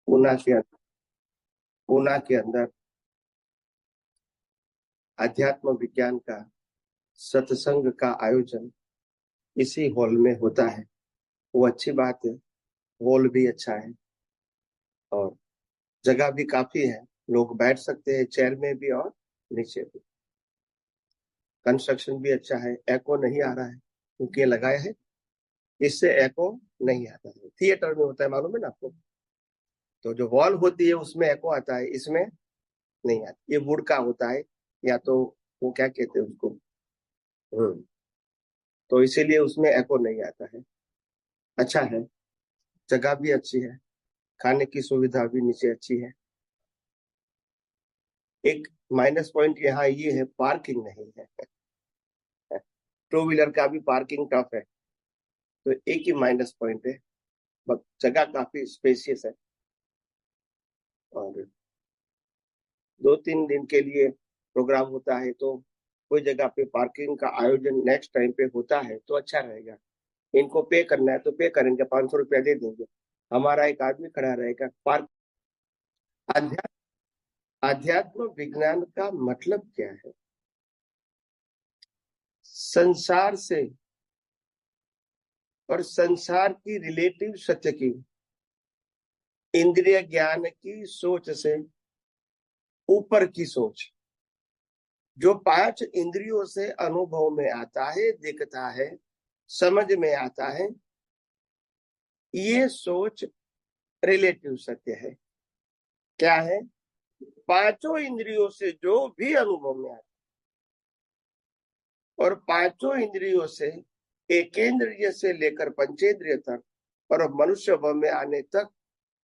पूना के पूना के अंदर अध्यात्म विज्ञान का सत्संग का आयोजन इसी हॉल में होता है। वो अच्छी बात है, हॉल भी अच्छा है और जगह भी काफी है, लोग बैठ सकते हैं चेयर में भी और नीचे भी। कंस्ट्रक्शन भी अच्छा है, एको नहीं आ रहा है क्योंकि ये लगाया है, इससे एको नहीं आता है। थिएटर में होता है, मालूम है ना आपको, तो जो वॉल होती है उसमें एको आता है, इसमें नहीं आता। ये वुड का होता है, या तो वो क्या कहते हैं उसको, तो इसीलिए उसमें एको नहीं आता है। अच्छा है, जगह भी अच्छी है, खाने की सुविधा भी नीचे अच्छी है। एक माइनस पॉइंट यहाँ ये है, पार्किंग नहीं है। टू व्हीलर का भी पार्किंग टफ है, तो एक ही माइनस पॉइंट है। जगह काफी स्पेशियस है और 2-3 दिन के लिए प्रोग्राम होता है, तो कोई जगह पे पार्किंग का आयोजन नेक्स्ट टाइम पे होता है तो अच्छा रहेगा। इनको पे करना है तो पे करेंगे, 500 रुपया दे देंगे, हमारा एक आदमी खड़ा रहेगा। पार्क अध्यात्म विज्ञान का मतलब क्या है? संसार से और संसार की रिलेटिव सत्य की, इंद्रिय ज्ञान की सोच से ऊपर की सोच, जो 5 इंद्रियों से अनुभव में आता है, दिखता है, समझ में आता है, ये सोच रिलेटिव सत्य है। क्या है? 5 इंद्रियों से जो भी अनुभव में आता और 5 इंद्रियों से एकेंद्रिय से लेकर पंचेंद्रिय तक और मनुष्य में आने तक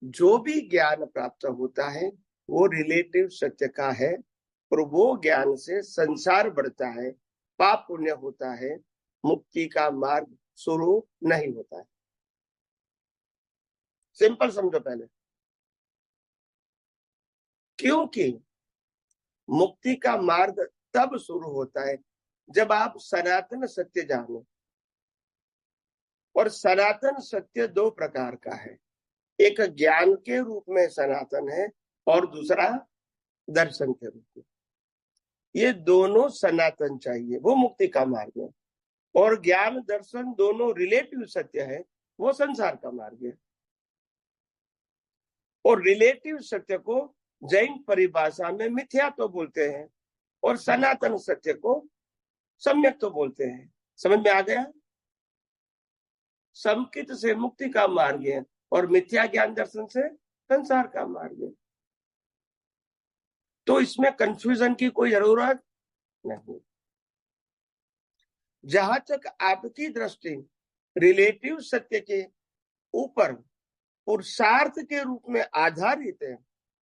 जो भी ज्ञान प्राप्त होता है वो रिलेटिव सत्य का है, और वो ज्ञान से संसार बढ़ता है, पाप पुण्य होता है, मुक्ति का मार्ग शुरू नहीं होता है। सिंपल समझो पहले, क्योंकि मुक्ति का मार्ग तब शुरू होता है जब आप सनातन सत्य जानो। और सनातन सत्य 2 प्रकार का है, एक ज्ञान के रूप में सनातन है और दूसरा दर्शन के रूप में। ये दोनों सनातन चाहिए, वो मुक्ति का मार्ग है। और ज्ञान दर्शन दोनों रिलेटिव सत्य है, वो संसार का मार्ग है। और रिलेटिव सत्य को जैन परिभाषा में मिथ्या तो बोलते हैं और सनातन सत्य को सम्यक तो बोलते हैं। समझ में आ गया? समकित से मुक्ति का मार्ग है और मिथ्या ज्ञान दर्शन से संसार का मार्ग है। तो इसमें कंफ्यूजन की कोई जरूरत नहीं। जहां तक आपकी दृष्टि रिलेटिव सत्य के ऊपर पुरुषार्थ के रूप में आधारित है,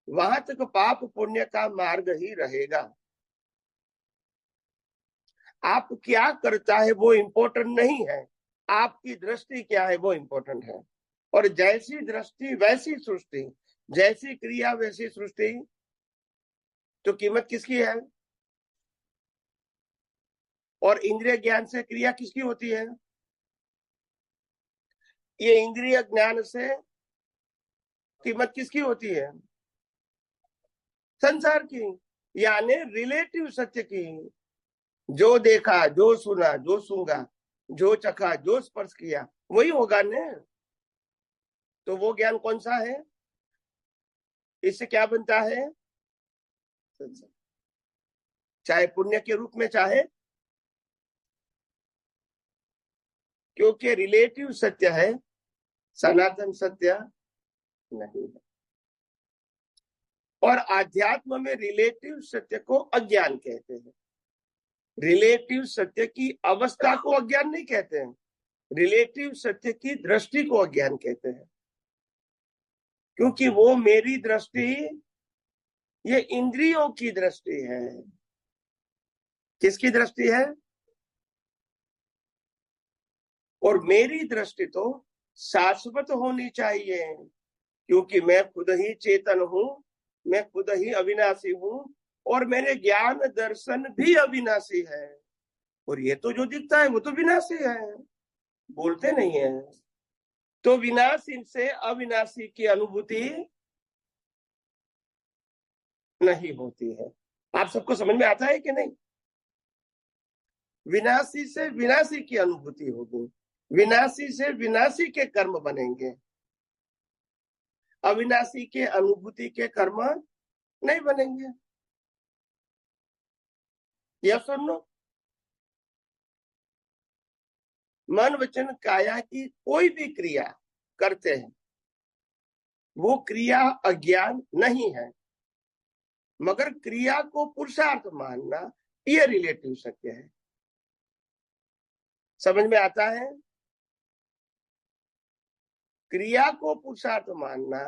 वहां तक पाप पुण्य का मार्ग ही रहेगा। आप क्या करता है वो इम्पोर्टेंट नहीं है, आपकी दृष्टि क्या है वो इम्पोर्टेंट है। और जैसी दृष्टि वैसी सृष्टि, जैसी क्रिया वैसी सृष्टि। तो कीमत किसकी है? और इंद्रिय ज्ञान से क्रिया किसकी होती है? ये इंद्रिय ज्ञान से कीमत किसकी होती है? संसार की, यानी रिलेटिव सत्य की। जो देखा, जो सुना, जो सूंघा, जो चखा, जो स्पर्श किया, वही होगा ने। तो वो ज्ञान कौन सा है? इससे क्या बनता है? संसार, चाहे पुण्य के रूप में, चाहे, क्योंकि रिलेटिव सत्य है, सनातन सत्य नहीं है। और आध्यात्म में रिलेटिव सत्य को अज्ञान कहते हैं। रिलेटिव सत्य की अवस्था को अज्ञान नहीं कहते हैं, रिलेटिव सत्य की दृष्टि को अज्ञान कहते हैं। क्योंकि वो मेरी दृष्टि, ये इंद्रियों की दृष्टि है। किसकी दृष्टि है? और मेरी दृष्टि तो शाश्वत होनी चाहिए, क्योंकि मैं खुद ही चेतन हूं, मैं खुद ही अविनाशी हूं, और मेरे ज्ञान दर्शन भी अविनाशी है। और ये तो जो दिखता है वो तो विनाशी है, बोलते नहीं है। तो विनाशी से अविनाशी की अनुभूति नहीं होती है। आप सबको समझ में आता है कि नहीं? विनाशी से विनाशी की अनुभूति होगी, विनाशी से विनाशी के कर्म बनेंगे, अविनाशी के अनुभूति के कर्म नहीं बनेंगे। यह सुन लो, मन वचन काया की कोई भी क्रिया करते हैं, वो क्रिया अज्ञान नहीं है, मगर क्रिया को पुरुषार्थ मानना ये रिलेटिव सत्य है। समझ में आता है? क्रिया को पुरुषार्थ मानना,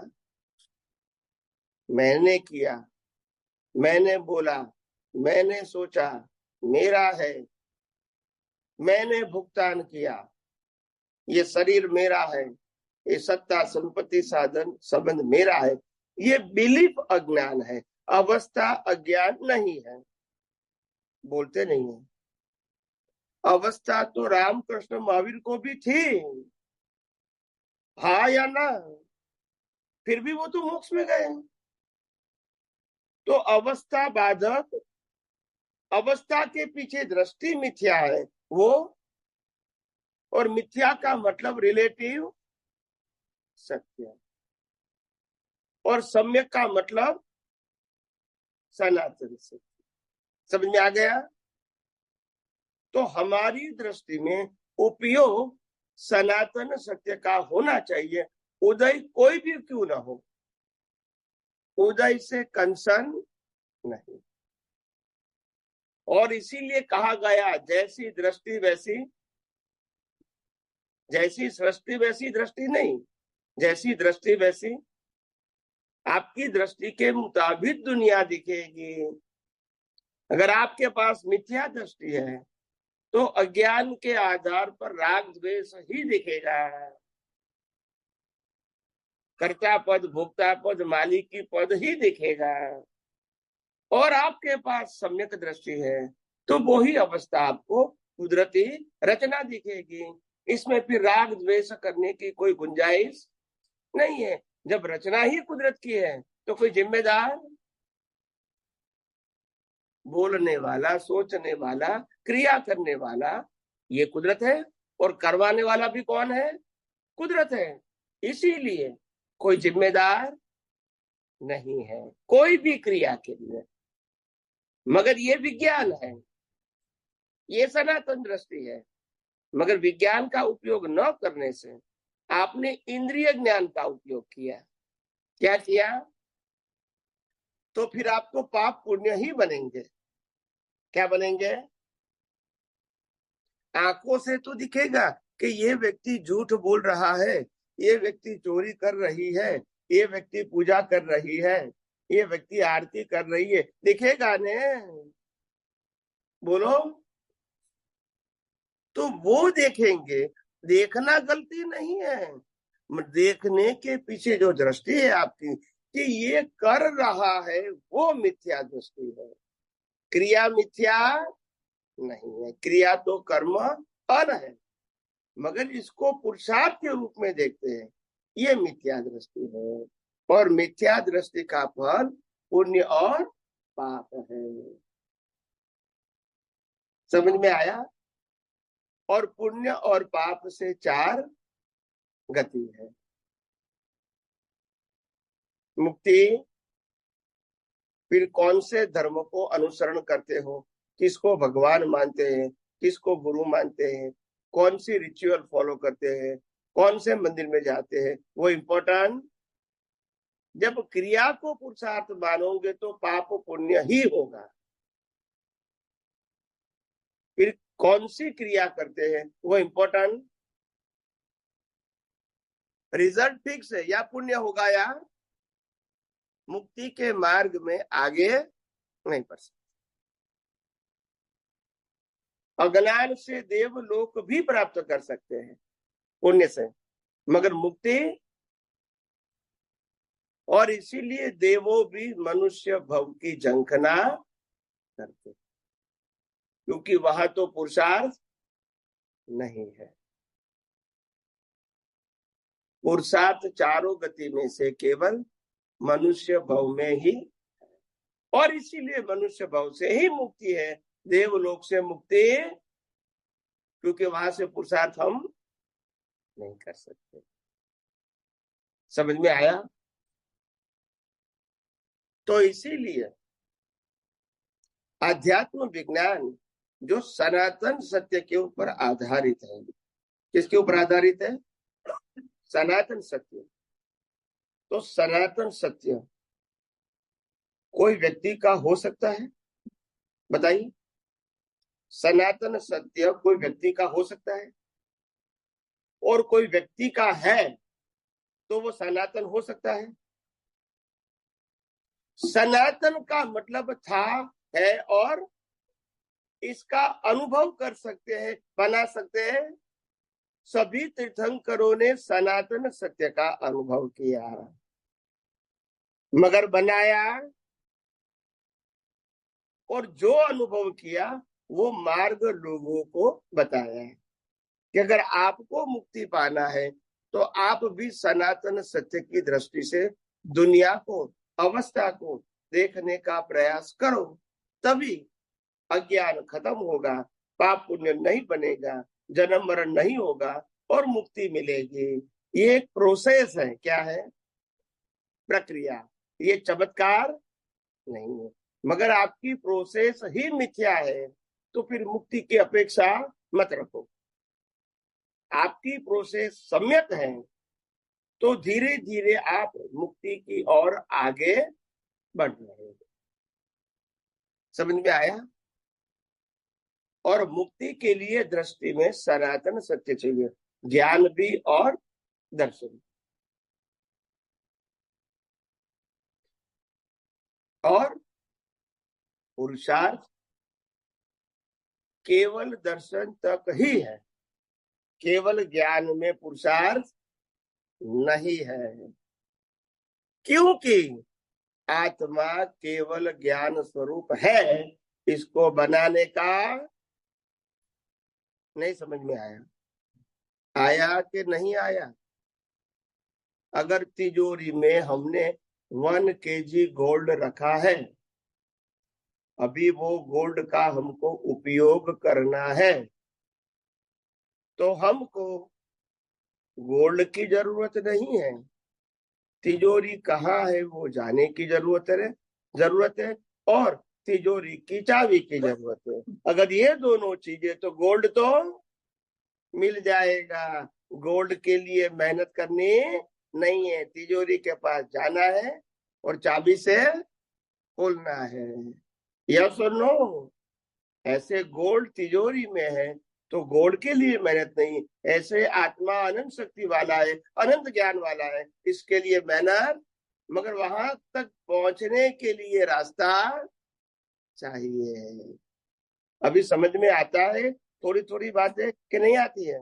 मैंने किया, मैंने बोला, मैंने सोचा, मेरा है, मैंने भुगतान किया, ये शरीर मेरा है, ये सत्ता संपत्ति साधन संबंध मेरा है, ये बिलीफ अज्ञान है, अवस्था अज्ञान नहीं है। बोलते नहीं है। अवस्था तो रामकृष्ण महावीर को भी थी, हाँ या ना? फिर भी वो तो मोक्ष में गए। तो अवस्था बाधक, अवस्था के पीछे दृष्टि मिथ्या है वो, और मिथ्या का मतलब रिलेटिव सत्य, और सम्यक का मतलब सनातन सत्य। समझ में आ गया? तो हमारी दृष्टि में उपयोग सनातन सत्य का होना चाहिए, उदय कोई भी क्यों ना हो, उदय से कंसर्न नहीं। और इसीलिए कहा गया जैसी दृष्टि वैसी, जैसी सृष्टि वैसी दृष्टि नहीं, जैसी दृष्टि वैसी, आपकी दृष्टि के मुताबिक दुनिया दिखेगी। अगर आपके पास मिथ्या दृष्टि है तो अज्ञान के आधार पर राग द्वेष ही दिखेगा। कर्ता पद, भोक्ता पद, मालिकी पद ही दिखेगा। और आपके पास सम्यक दृष्टि है तो वो ही अवस्था आपको कुदरती रचना दिखेगी। इसमें फिर राग द्वेष करने की कोई गुंजाइश नहीं है। जब रचना ही कुदरत की है तो कोई जिम्मेदार? बोलने वाला, सोचने वाला, क्रिया करने वाला ये कुदरत है, और करवाने वाला भी कौन है? कुदरत है। इसीलिए कोई जिम्मेदार नहीं है कोई भी क्रिया के लिए। मगर ये विज्ञान है, ये सनातन दृष्टि है। मगर विज्ञान का उपयोग न करने से आपने इंद्रिय ज्ञान का उपयोग किया। क्या किया? तो फिर आपको पाप पुण्य ही बनेंगे। क्या बनेंगे? आंखों से तो दिखेगा कि ये व्यक्ति झूठ बोल रहा है, ये व्यक्ति चोरी कर रही है, ये व्यक्ति पूजा कर रही है, ये व्यक्ति आरती कर रही है, दिखेगा ने? बोलो। तो वो देखेंगे। देखना गलती नहीं है, देखने के पीछे जो दृष्टि है आपकी कि ये कर रहा है, वो मिथ्या दृष्टि है। क्रिया मिथ्या नहीं है, क्रिया तो कर्म फल है, मगर इसको पुरुषार्थ के रूप में देखते हैं, ये मिथ्या दृष्टि है। और मिथ्या दृष्टि का फल पुण्य और पाप है। समझ में आया? और पुण्य और पाप से चार गति है। मुक्ति। फिर कौन से धर्म को अनुसरण करते हो, किसको भगवान मानते हैं, किसको गुरु मानते हैं, कौन सी रिचुअल फॉलो करते हैं, कौन से मंदिर में जाते हैं, वो इम्पोर्टेंट। जब क्रिया को पुरुषार्थ मानोगे तो पाप पुण्य ही होगा। फिर कौन सी क्रिया करते हैं वो इम्पोर्टेंट। रिजल्ट फिक्स है, या पुण्य होगा या मुक्ति के मार्ग में आगे नहीं बढ़ सकते। अज्ञान से देवलोक भी प्राप्त कर सकते हैं पुण्य से, मगर मुक्ति। और इसीलिए देवो भी मनुष्य भव की झंखना करते, क्योंकि वहां तो पुरुषार्थ नहीं है। पुरुषार्थ चारों गति में से केवल मनुष्य भव में ही। और इसीलिए मनुष्य भाव से ही मुक्ति है, देवलोक से मुक्ति, क्योंकि वहां से पुरुषार्थ हम नहीं कर सकते। समझ में आया? तो इसीलिए आध्यात्म विज्ञान जो सनातन सत्य के ऊपर आधारित है, किसके ऊपर आधारित है? सनातन सत्य। तो सनातन सत्य कोई व्यक्ति का हो सकता है? बताइए, सनातन सत्य कोई व्यक्ति का हो सकता है? और कोई व्यक्ति का है तो वो सनातन हो सकता है? सनातन का मतलब था, है, और इसका अनुभव कर सकते हैं, बना सकते हैं। सभी तीर्थंकरों ने सनातन सत्य का अनुभव किया, मगर बनाया, और जो अनुभव किया वो मार्ग लोगों को बताया है कि अगर आपको मुक्ति पाना है तो आप भी सनातन सत्य की दृष्टि से दुनिया को, अवस्था को देखने का प्रयास करो, तभी अज्ञान खत्म होगा, पाप पुण्य नहीं बनेगा, जन्म मरण नहीं होगा और मुक्ति मिलेगी। ये एक प्रोसेस है। क्या है? प्रक्रिया। ये चमत्कार नहीं है। मगर आपकी प्रोसेस ही मिथ्या है तो फिर मुक्ति की अपेक्षा मत रखो। आपकी प्रोसेस सम्यक है तो धीरे धीरे आप मुक्ति की ओर आगे बढ़ रहे हैं। समझ में आया? और मुक्ति के लिए दृष्टि में सनातन सत्य चाहिए, ज्ञान भी और दर्शन। और पुरुषार्थ केवल दर्शन तक ही है, केवल ज्ञान में पुरुषार्थ नहीं है, क्योंकि आत्मा केवल ज्ञान स्वरूप है। इसको बनाने का नहीं समझ में आया? आया कि नहीं आया? अगर तिजोरी में हमने 1 kg गोल्ड रखा है, अभी वो गोल्ड का हमको उपयोग करना है, तो हमको गोल्ड की जरूरत नहीं है। तिजोरी कहाँ है वो जाने की जरूरत है, और तिजोरी की चाबी की जरूरत है। अगर ये दोनों चीजें, तो गोल्ड तो मिल जाएगा। गोल्ड के लिए मेहनत करनी नहीं है, तिजोरी के पास जाना है और चाबी से खोलना है। यस और नो? ऐसे गोल्ड तिजोरी में है तो गोल्ड के लिए मेहनत नहीं, ऐसे आत्मा अनंत शक्ति वाला है, अनंत ज्ञान वाला है, इसके लिए मेहनत। मगर वहां तक पहुंचने के लिए रास्ता चाहिए। अभी समझ में आता है थोड़ी थोड़ी बातें कि नहीं आती है?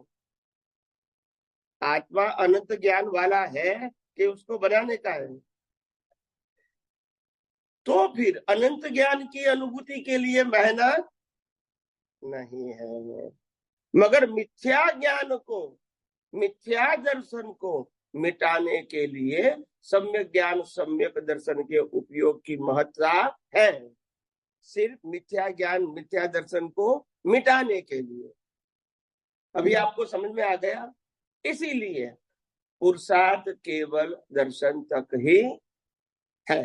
आत्मा अनंत ज्ञान वाला है कि उसको बनाने का है? तो फिर अनंत ज्ञान की अनुभूति के लिए मेहनत नहीं है। मगर मिथ्या ज्ञान को, मिथ्या दर्शन को मिटाने के लिए सम्यक ज्ञान, सम्यक दर्शन के उपयोग की महत्ता है। सिर्फ मिथ्या ज्ञान, मिथ्या दर्शन को मिटाने के लिए। अभी आपको समझ में आ गया? इसीलिए पुरुषार्थ केवल दर्शन तक ही है।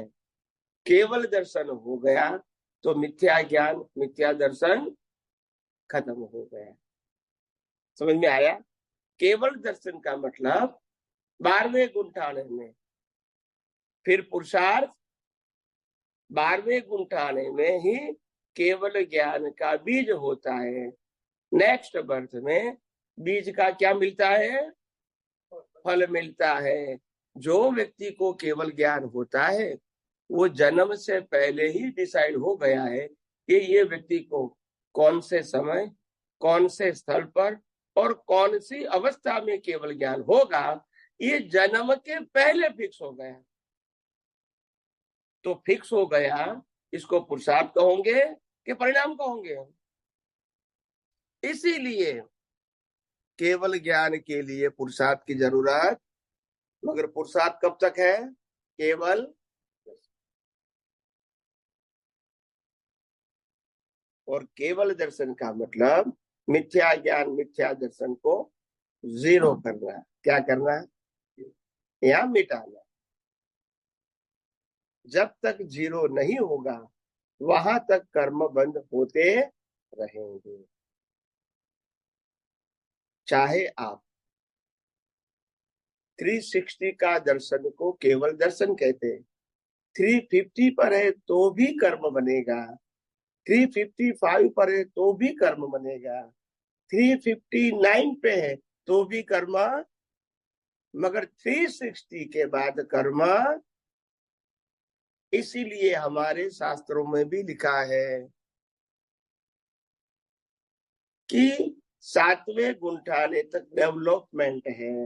केवल दर्शन हो गया तो मिथ्या ज्ञान, मिथ्या दर्शन खत्म हो गया। समझ में आया? केवल दर्शन का मतलब 12वें गुंठाने में, फिर पुरुषार्थ 12वें गुंठाने में ही केवल ज्ञान का बीज होता है। नेक्स्ट बर्थ में बीज का क्या मिलता है? फल मिलता है। जो व्यक्ति को केवल ज्ञान होता है वो जन्म से पहले ही डिसाइड हो गया है कि ये व्यक्ति को कौन से समय, कौन से स्थल पर और कौन सी अवस्था में केवल ज्ञान होगा, ये जन्म के पहले फिक्स हो गया। तो फिक्स हो गया, इसको पुरुषार्थ कहोगे कि परिणाम कहोगे? इसीलिए केवल ज्ञान के लिए पुरुषार्थ की जरूरत। मगर पुरुषार्थ कब तक है? केवल और केवल दर्शन का मतलब मिथ्या ज्ञान मिथ्या दर्शन को जीरो करना। क्या करना? या मिटाना। जब तक जीरो नहीं होगा वहां तक कर्म बंद होते रहेंगे। चाहे आप 360 का दर्शन को केवल दर्शन कहते हैं, 350 पर है तो भी कर्म बनेगा, 355 पर है तो भी कर्म बनेगा, 359 पे है तो भी कर्म, मगर 360 के बाद कर्म। इसीलिए हमारे शास्त्रों में भी लिखा है कि 7वें गुंठाने तक डेवलपमेंट है,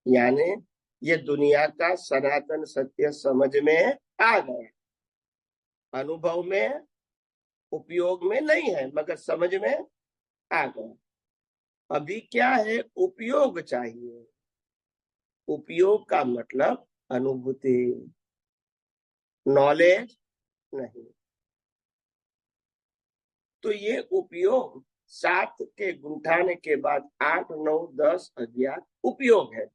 यानी ये दुनिया का सनातन सत्य समझ में आ गया, अनुभव में उपयोग में नहीं है मगर समझ में आ गया। अभी क्या है? उपयोग चाहिए। उपयोग का मतलब अनुभूति, नॉलेज नहीं। तो ये उपयोग 7 के गुंठाने के बाद 8, 9, 10 अज्ञात उपयोग है।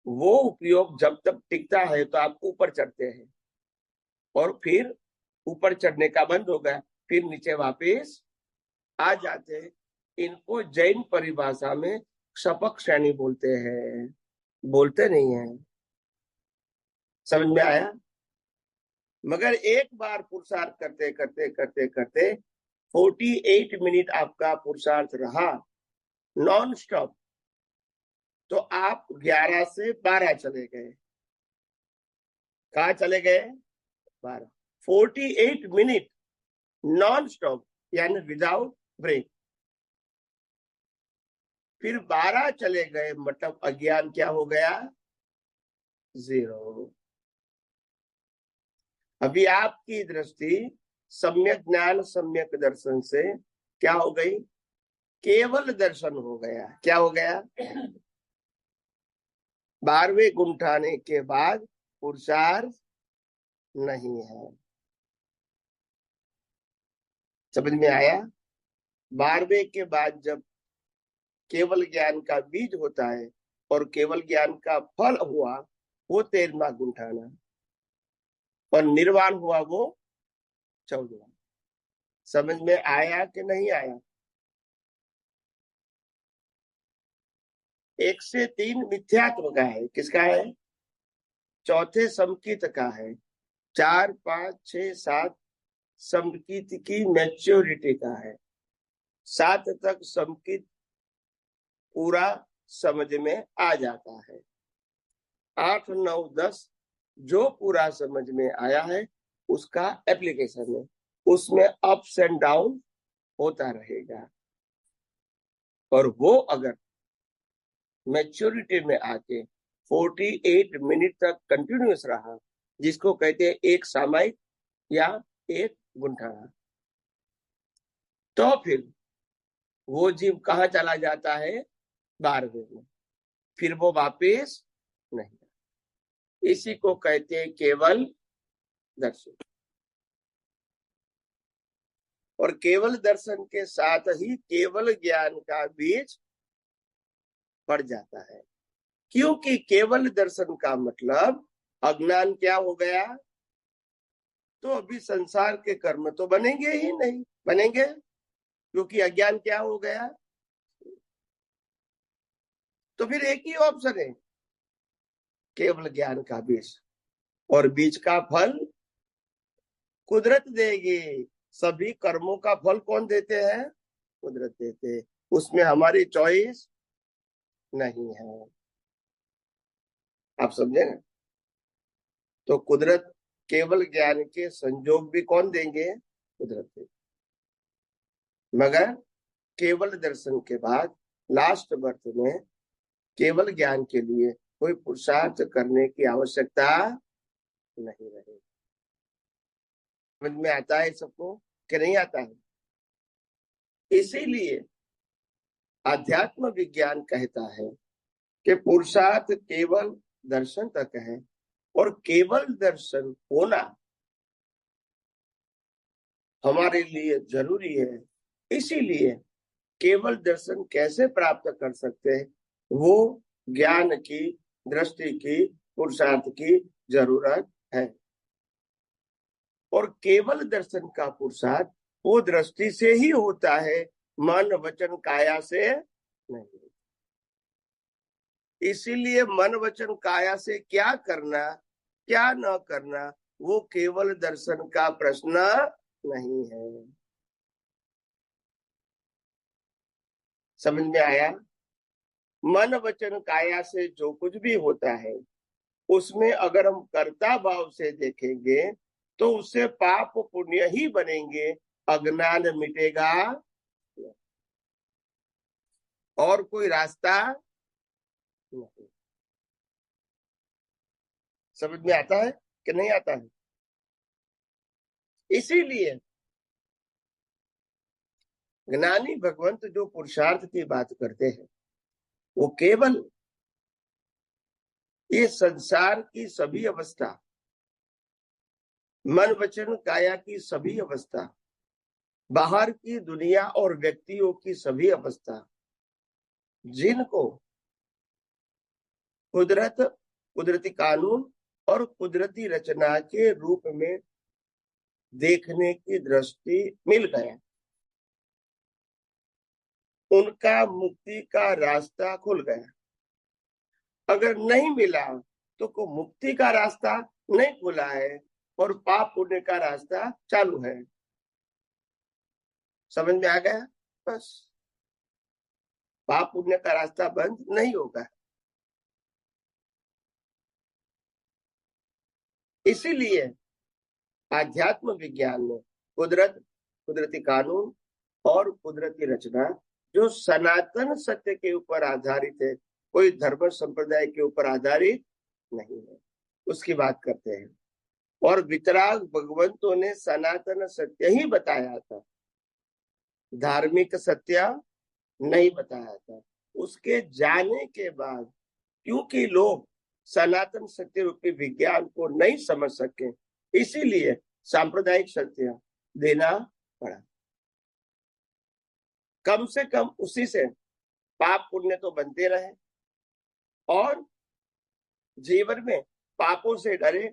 वो उपयोग जब तक टिकता है तो आप ऊपर चढ़ते हैं, और फिर ऊपर चढ़ने का बंद हो गया फिर नीचे वापस आ जाते हैं। इनको जैन परिभाषा में क्षपक श्रेणी बोलते हैं, बोलते नहीं है। समझ में आया? मगर एक बार पुरुषार्थ करते करते करते करते 48 मिनट आपका पुरुषार्थ रहा नॉन स्टॉप, तो आप 11 से 12 चले गए। कहा चले गए? 12। 48 मिनट नॉन स्टॉप यानी विदाउट ब्रेक। फिर 12 चले गए मतलब अज्ञान क्या हो गया? जीरो। अभी आपकी दृष्टि सम्यक ज्ञान सम्यक दर्शन से क्या हो गई? केवल दर्शन हो गया। क्या हो गया? 12वें गुंठाने के बाद पुरुषार्थ नहीं है। समझ में आया? 12वें के बाद जब केवल ज्ञान का बीज होता है और केवल ज्ञान का फल हुआ वो 13वां गुंठाना, और निर्वाण हुआ वो 14वां। समझ में आया कि नहीं आया? 1 से 3 मिथ्यात्व का है। किसका है? चौथे समकित का है। 4, 5, 6, 7 समकित की मैच्योरिटी का है। 7 तक समकित पूरा समझ में आ जाता है। 8, 9, 10 जो पूरा समझ में आया है उसका एप्लीकेशन है, उसमें अप्स एंड डाउन होता रहेगा। और वो अगर मैच्योरिटी में आके 48 मिनट तक कंटिन्यूस रहा, जिसको कहते हैं एक सामायिक या एक गुंठाना, तो फिर वो जीव कहाँ चला जाता है? 12वें में। फिर वो वापिस नहीं। इसी को कहते हैं केवल दर्शन। और केवल दर्शन के साथ ही केवल ज्ञान का बीज पड़ जाता है, क्योंकि केवल दर्शन का मतलब अज्ञान क्या हो गया? तो अभी संसार के कर्म तो बनेंगे ही नहीं, बनेंगे क्योंकि अज्ञान क्या हो गया। तो फिर एक ही ऑप्शन है, केवल ज्ञान का बीज, और बीज का फल कुदरत देगी। सभी कर्मों का फल कौन देते हैं? कुदरत देते हैं, उसमें हमारी चॉइस नहीं है। आप समझे ना? तो कुदरत केवल ज्ञान के संजोग भी कौन देंगे? कुदरत देंगे। मगर केवल दर्शन के बाद लास्ट बर्थ में केवल ज्ञान के लिए कोई पुरुषार्थ करने की आवश्यकता नहीं रहेगी। समझ में आता है सबको कि नहीं आता है? इसीलिए आध्यात्म विज्ञान कहता है कि पुरुषार्थ केवल दर्शन तक है, और केवल दर्शन होना हमारे लिए जरूरी है। इसीलिए केवल दर्शन कैसे प्राप्त कर सकते हैं, वो ज्ञान की, दृष्टि की, पुरुषार्थ की जरूरत है। और केवल दर्शन का पुरुषार्थ वो दृष्टि से ही होता है, मन वचन काया से नहीं। इसीलिए मन वचन काया से क्या करना, क्या न करना, वो केवल दर्शन का प्रश्न नहीं है। समझ में आया? मन वचन काया से जो कुछ भी होता है, उसमें अगर हम कर्ता भाव से देखेंगे तो उससे पाप पुण्य ही बनेंगे, अज्ञान मिटेगा और कोई रास्ता नहीं। समझ में आता है कि नहीं आता है? इसीलिए ज्ञानी भगवंत जो पुरुषार्थ की बात करते हैं, वो केवल ये संसार की सभी अवस्था, मन वचन काया की सभी अवस्था, बाहर की दुनिया और व्यक्तियों की सभी अवस्था, जिनको कुदरत, कुदरती कानून और कुदरती रचना के रूप में देखने की दृष्टि मिल गया, उनका मुक्ति का रास्ता खुल गया। अगर नहीं मिला तो को मुक्ति का रास्ता नहीं खुला है और पाप पुण्य का रास्ता चालू है। समझ में आ गया? बस पाप पुण्य का रास्ता बंद नहीं होगा। इसीलिए आध्यात्म विज्ञान में कुदरत, कुदरती कानून और कुदरती रचना जो सनातन सत्य के ऊपर आधारित है, कोई धर्म संप्रदाय के ऊपर आधारित नहीं है, उसकी बात करते हैं। और वितराग भगवंतों ने सनातन सत्य ही बताया था, धार्मिक सत्य नहीं बताया था। उसके जाने के बाद क्योंकि लोग सनातन सत्य रूपी विज्ञान को नहीं समझ सके, इसीलिए सांप्रदायिक सत्य देना पड़ा। कम से कम उसी से पाप पुण्य तो बनते रहे और जीवन में पापों से डरे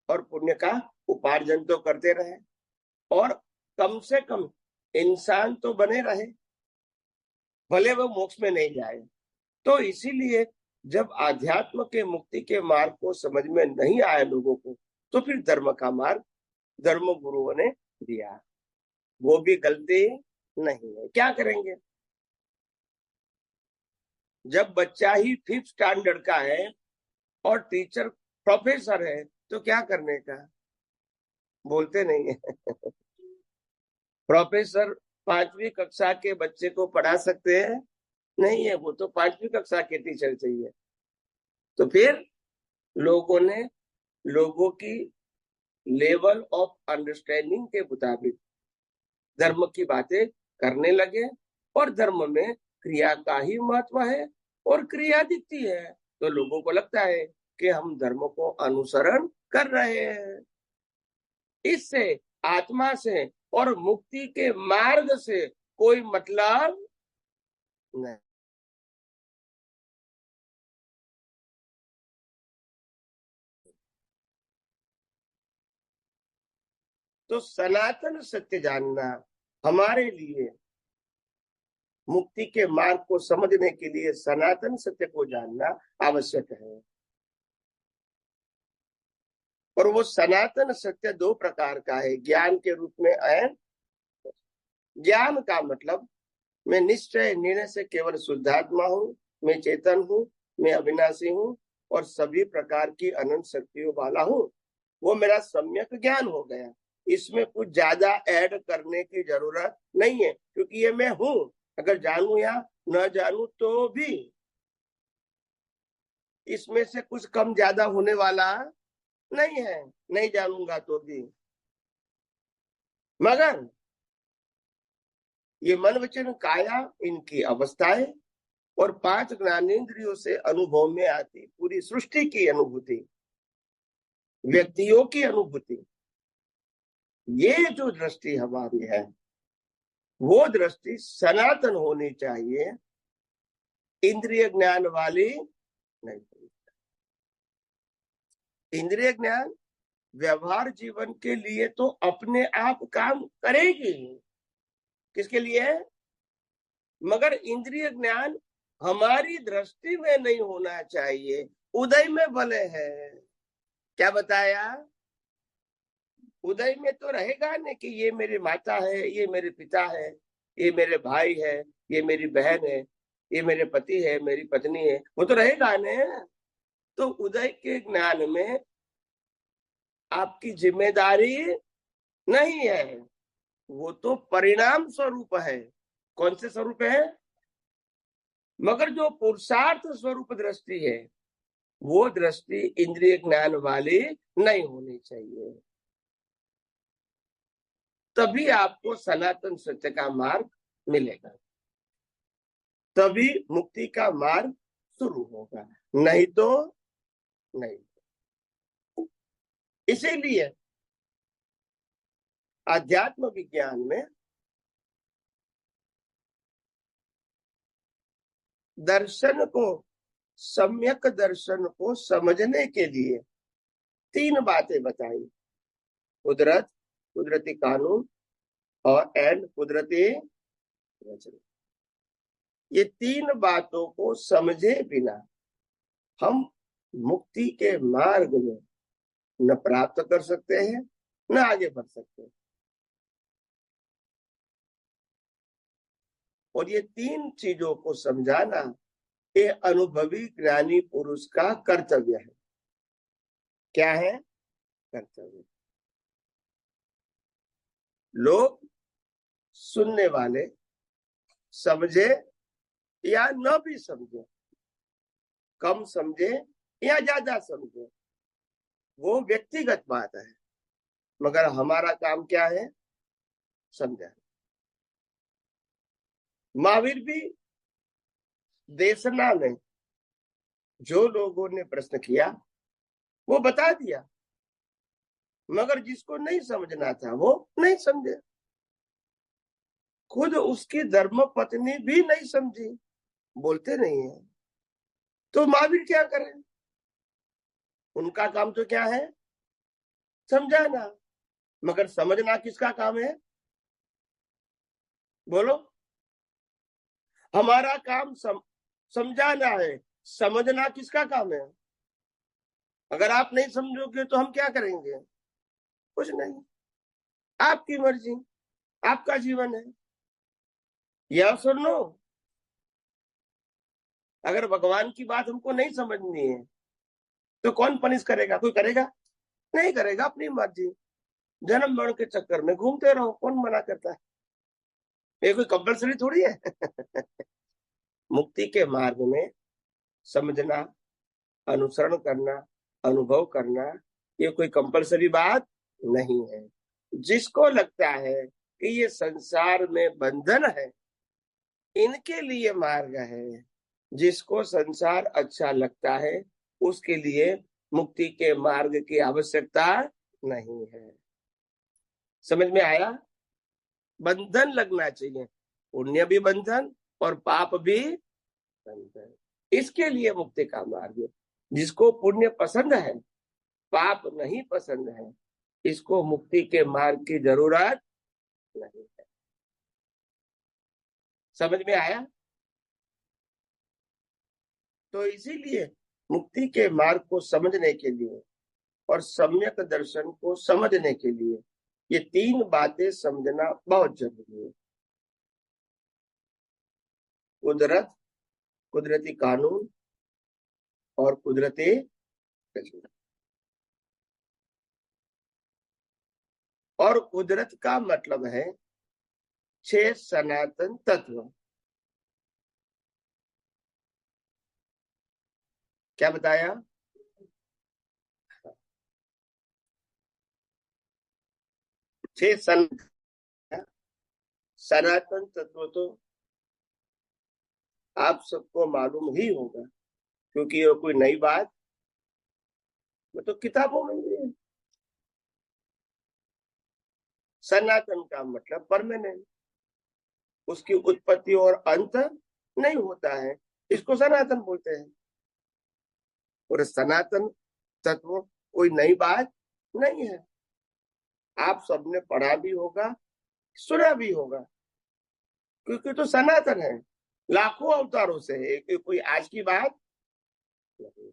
और पुण्य का उपार्जन तो करते रहे, और कम से कम इंसान तो बने रहे, भले वो मोक्ष में नहीं जाए। तो इसीलिए जब आध्यात्म के मुक्ति के मार्ग को समझ में नहीं आया लोगों को, तो फिर धर्म का मार्ग धर्म गुरुओं ने दिया। वो भी गलती नहीं है, क्या करेंगे? जब बच्चा ही 5th स्टैंडर्ड का है और टीचर प्रोफेसर है, तो क्या करने का? बोलते नहीं है। प्रोफेसर 5वीं कक्षा के बच्चे को पढ़ा सकते हैं? नहीं है, वो तो 5वीं कक्षा के टीचर चाहिए। तो फिर लोगों ने लोगों की लेवल ऑफ अंडरस्टैंडिंग के मुताबिक धर्म की बातें करने लगे, और धर्म में क्रिया का ही महत्व है और क्रिया दिखती है तो लोगों को लगता है कि हम धर्म को अनुसरण कर रहे हैं। इससे आत्मा से और मुक्ति के मार्ग से कोई मतलब नहीं। तो सनातन सत्य जानना हमारे लिए, मुक्ति के मार्ग को समझने के लिए सनातन सत्य को जानना आवश्यक है। और वो सनातन सत्य 2 प्रकार का है, ज्ञान के रूप में है। ज्ञान का मतलब मैं निश्चय निर्णय से केवल शुद्धात्मा हूँ, मैं चेतन हूँ, मैं अविनाशी हूँ और सभी प्रकार की अनंत शक्तियों वाला हूँ, वो मेरा सम्यक ज्ञान हो गया। इसमें कुछ ज्यादा ऐड करने की जरूरत नहीं है, क्योंकि ये मैं हूँ। अगर जानू या न जानू तो भी इसमें से कुछ कम ज्यादा होने वाला नहीं है, नहीं जानूंगा तो भी। मगर ये मन वचन काया, इनकी अवस्थाएं और 5 ज्ञानेंद्रियों से अनुभव में आती पूरी सृष्टि की अनुभूति, व्यक्तियों की अनुभूति, ये जो दृष्टि हमारी है वो दृष्टि सनातन होनी चाहिए, इंद्रिय ज्ञान वाली नहीं। इंद्रिय ज्ञान व्यवहार जीवन के लिए तो अपने आप काम करेगी, किसके लिए? मगर इंद्रिय ज्ञान हमारी दृष्टि में नहीं होना चाहिए, उदय में भले है। क्या बताया? उदय में तो रहेगा नहीं कि ये मेरी माता है, ये मेरे पिता है, ये मेरे भाई है, ये मेरी बहन है, ये मेरे पति है, मेरी पत्नी है, वो तो रहेगा न। तो उदय के ज्ञान में आपकी जिम्मेदारी नहीं है, वो तो परिणाम स्वरूप है। कौन से स्वरूप है? मगर जो पुरुषार्थ स्वरूप दृष्टि है वो दृष्टि इंद्रिय ज्ञान वाली नहीं होनी चाहिए। तभी आपको सनातन सत्य का मार्ग मिलेगा, तभी मुक्ति का मार्ग शुरू होगा, नहीं तो नहीं। इसीलिए आध्यात्म विज्ञान में दर्शन को, सम्यक दर्शन को समझने के लिए 3 बातें बताई: कुदरत, कुदरती कानून और एंड कुदरती रचना। ये 3 बातों को समझे बिना हम मुक्ति के मार्ग में न प्राप्त कर सकते हैं, न आगे बढ़ सकते हैं। और ये 3 चीजों को समझाना ये अनुभवी ज्ञानी पुरुष का कर्तव्य है। क्या है? कर्तव्य। लोग सुनने वाले समझे या न भी समझे, कम समझे या ज्यादा समझे, वो व्यक्तिगत बात है, मगर हमारा काम क्या है? समझा। महावीर भी देशना में जो लोगों ने प्रश्न किया वो बता दिया, मगर जिसको नहीं समझना था वो नहीं समझे। खुद उसकी धर्म पत्नी भी नहीं समझी, बोलते नहीं है, तो महावीर क्या करें? उनका काम तो क्या है? समझाना। मगर समझना किसका काम है? बोलो। हमारा काम समझाना है, समझना किसका काम है? अगर आप नहीं समझोगे तो हम क्या करेंगे? कुछ नहीं। आपकी मर्जी, आपका जीवन है। या सुनो, अगर भगवान की बात हमको नहीं समझनी है तो कौन पनिश करेगा? कोई करेगा? नहीं करेगा। अपनी मर्जी, जन्म मरण के चक्कर में घूमते रहो, कौन मना करता है? ये कोई कंपलसरी थोड़ी है। मुक्ति के मार्ग में समझना, अनुसरण करना, अनुभव करना, ये कोई कंपलसरी बात नहीं है। जिसको लगता है कि ये संसार में बंधन है, इनके लिए मार्ग है। जिसको संसार अच्छा लगता है उसके लिए मुक्ति के मार्ग की आवश्यकता नहीं है। समझ में आया? बंधन लगना चाहिए, पुण्य भी बंधन और पाप भी बंधन। इसके लिए मुक्ति का मार्ग। जिसको पुण्य पसंद है, पाप नहीं पसंद है, इसको मुक्ति के मार्ग की जरूरत नहीं है। समझ में आया? तो इसीलिए मुक्ति के मार्ग को समझने के लिए और सम्यक दर्शन को समझने के लिए ये 3 बातें समझना बहुत जरूरी है: कुदरत, कुदरती कानून और कुदरती रचना। और कुदरत का मतलब है 6 सनातन तत्व। क्या बताया? छह सनातन तत्व तो आप सबको मालूम ही होगा, क्योंकि ये कोई नई बात मैं तो किताबों में भी है। सनातन का मतलब परमानेंट, उसकी उत्पत्ति और अंत नहीं होता है, इसको सनातन बोलते हैं। और सनातन तत्व कोई नई बात नहीं है, आप सबने पढ़ा भी होगा, सुना भी होगा, क्योंकि तो सनातन है, लाखों अवतारों से है, कोई आज की बात नहीं।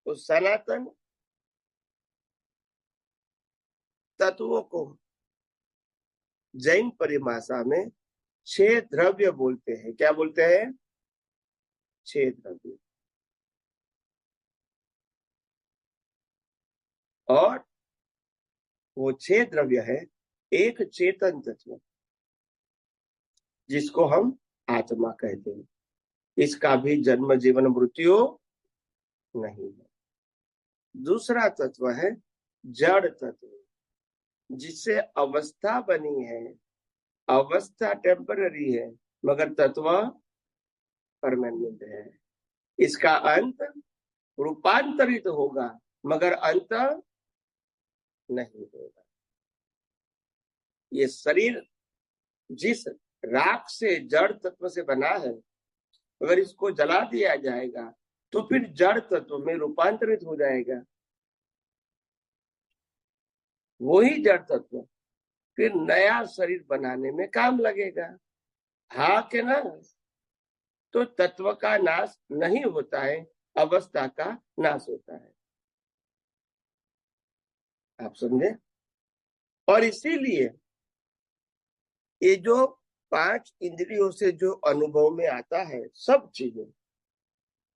तो सनातन तत्वों को जैन परिभाषा में 6 द्रव्य बोलते हैं। क्या बोलते हैं? 6 द्रव्य। और वो 6 द्रव्य है, एक चेतन तत्व जिसको हम आत्मा कहते हैं, इसका भी जन्म जीवन मृत्यु नहीं है। दूसरा तत्व है जड़ तत्व, जिससे अवस्था बनी है, अवस्था टेम्पररी है मगर तत्व परमानेंट है। इसका अंत रूपांतरित होगा मगर अंत नहीं होगा। ये शरीर जिस राख से, जड़ तत्व से बना है, अगर इसको जला दिया जाएगा तो फिर जड़ तत्व में रूपांतरित हो जाएगा। वही जड़ तत्व फिर नया शरीर बनाने में काम लगेगा। हाँ के ना? तो तत्व का नाश नहीं होता है, अवस्था का नाश होता है। आप समझे? और इसीलिए ये जो 5 इंद्रियों से जो अनुभव में आता है सब चीजें,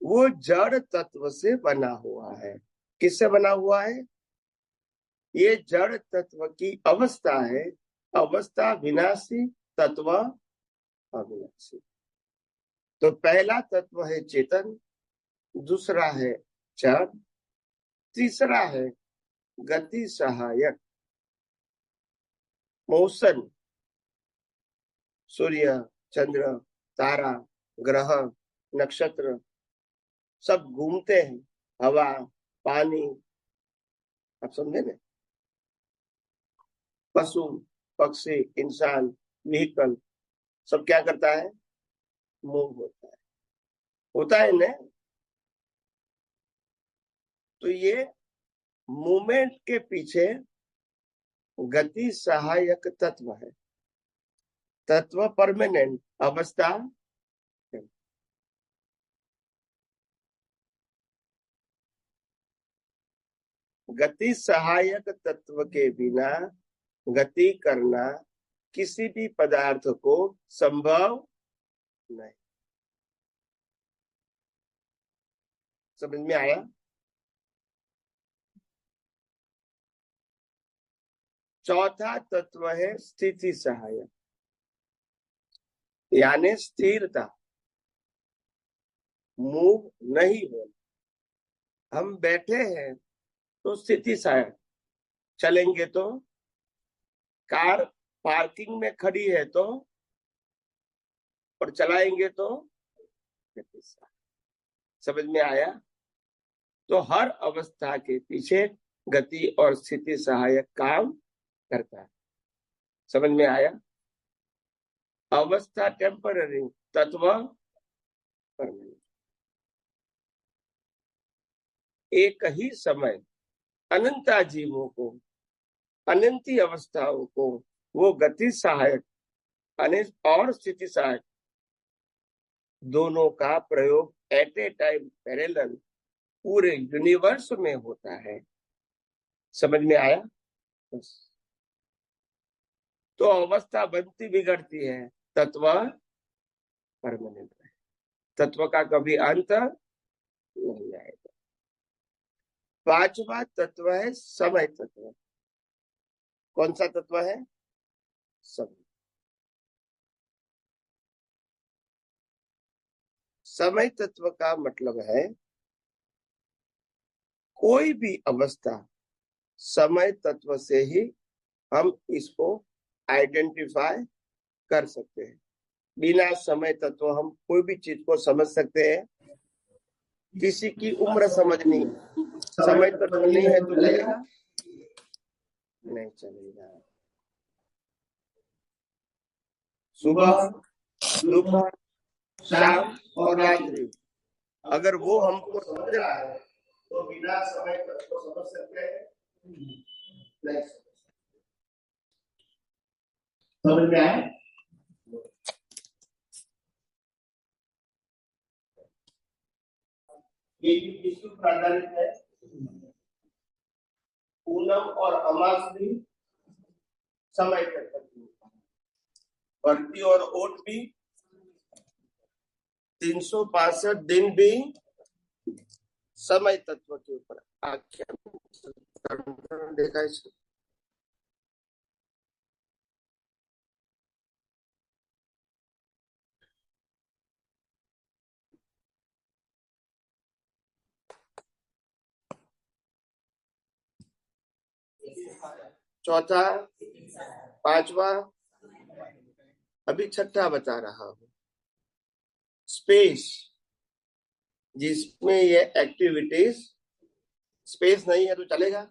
वो जड़ तत्व से बना हुआ है। किससे बना हुआ है? ये जड़ तत्व की अवस्था है, अवस्था विनाशी, तत्व अविनाशी। तो पहला तत्व है चेतन, दूसरा है जड़, तीसरा है गति सहायक, मोशन, सूर्य, चंद्र, तारा, ग्रह, नक्षत्र सब घूमते हैं, हवा, पानी, आप समझे ना? पशु, पक्षी, इंसान, व्हीकल सब क्या करता है? मूव होता है ना? तो ये मूवमेंट के पीछे गति सहायक तत्व है। तत्व परमानेंट, अवस्था गति सहायक तत्व के बिना गति करना किसी भी पदार्थ को संभव नहीं। समझ में आया? चौथा तत्व है स्थिति सहायक, यानी स्थिरता, मूव नहीं होना। हम बैठे हैं तो स्थिति सहायक, चलेंगे तो, कार पार्किंग में खड़ी है तो, और चलाएंगे तो स्थिति सहायक। समझ में आया? तो हर अवस्था के पीछे गति और स्थिति सहायक काम करता है। समझ में आया? अवस्था टेम्पररी, तत्व परमानेंट। एक ही समय अनंता जीवों को, अनंती अवस्थाओं को वो गति सहायक और स्थिति सहायक दोनों का प्रयोग एट ए टाइम पैरेलल पूरे यूनिवर्स में होता है। समझ में आया? बस। तो अवस्था बनती बिगड़ती है, तत्व परमानेंट है, तत्व का कभी अंत नहीं आएगा। 5वां तत्व है समय तत्व। कौन सा तत्व है? समय। समय तत्व का मतलब है कोई भी अवस्था समय तत्व से ही हम इसको आइडेंटिफाई कर सकते हैं। बिना समय तत्व हम कोई भी चीज को समझ सकते हैं। किसी की उम्र समझनी, समय तत्व नहीं है तो चलेगा? नहीं चलेगा। सुबह, दोपहर, शाम और रात्रि, अगर वो हमको समझ रहा है तो बिना समय को समझ सकते हैं? नहीं समझ में आया? ये किसको प्राधान्य है? पूनम और अमास भी समय तक करती है, भर्ती और ओट भी 365 दिन भी समय तत्व के ऊपर आख्या देखा है। चौथा, पांचवा, अभी छठा बता रहा हूं, स्पेस, जिसमें ये एक्टिविटीज, स्पेस नहीं है तो चलेगा?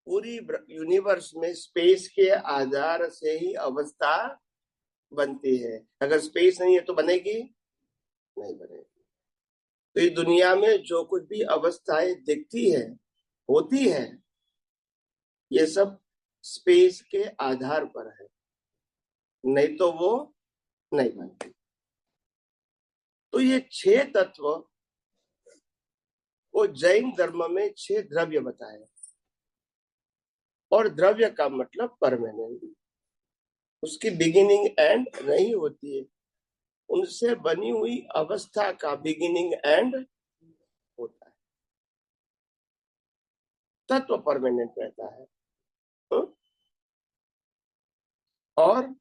पूरी यूनिवर्स में स्पेस के आधार से ही अवस्था बनती है। अगर स्पेस नहीं है तो बनेगी नहीं बनेगी। तो ये दुनिया में जो कुछ भी अवस्थाएं दिखती है, होती है, ये सब स्पेस के आधार पर है, नहीं तो वो नहीं बनती। तो ये 6 तत्व वो जैन धर्म में 6 द्रव्य बताए, और द्रव्य का मतलब परमानेंट, उसकी बिगिनिंग एंड नहीं होती है, उनसे बनी हुई अवस्था का बिगिनिंग एंड होता है। तत्व परमानेंट रहता है। और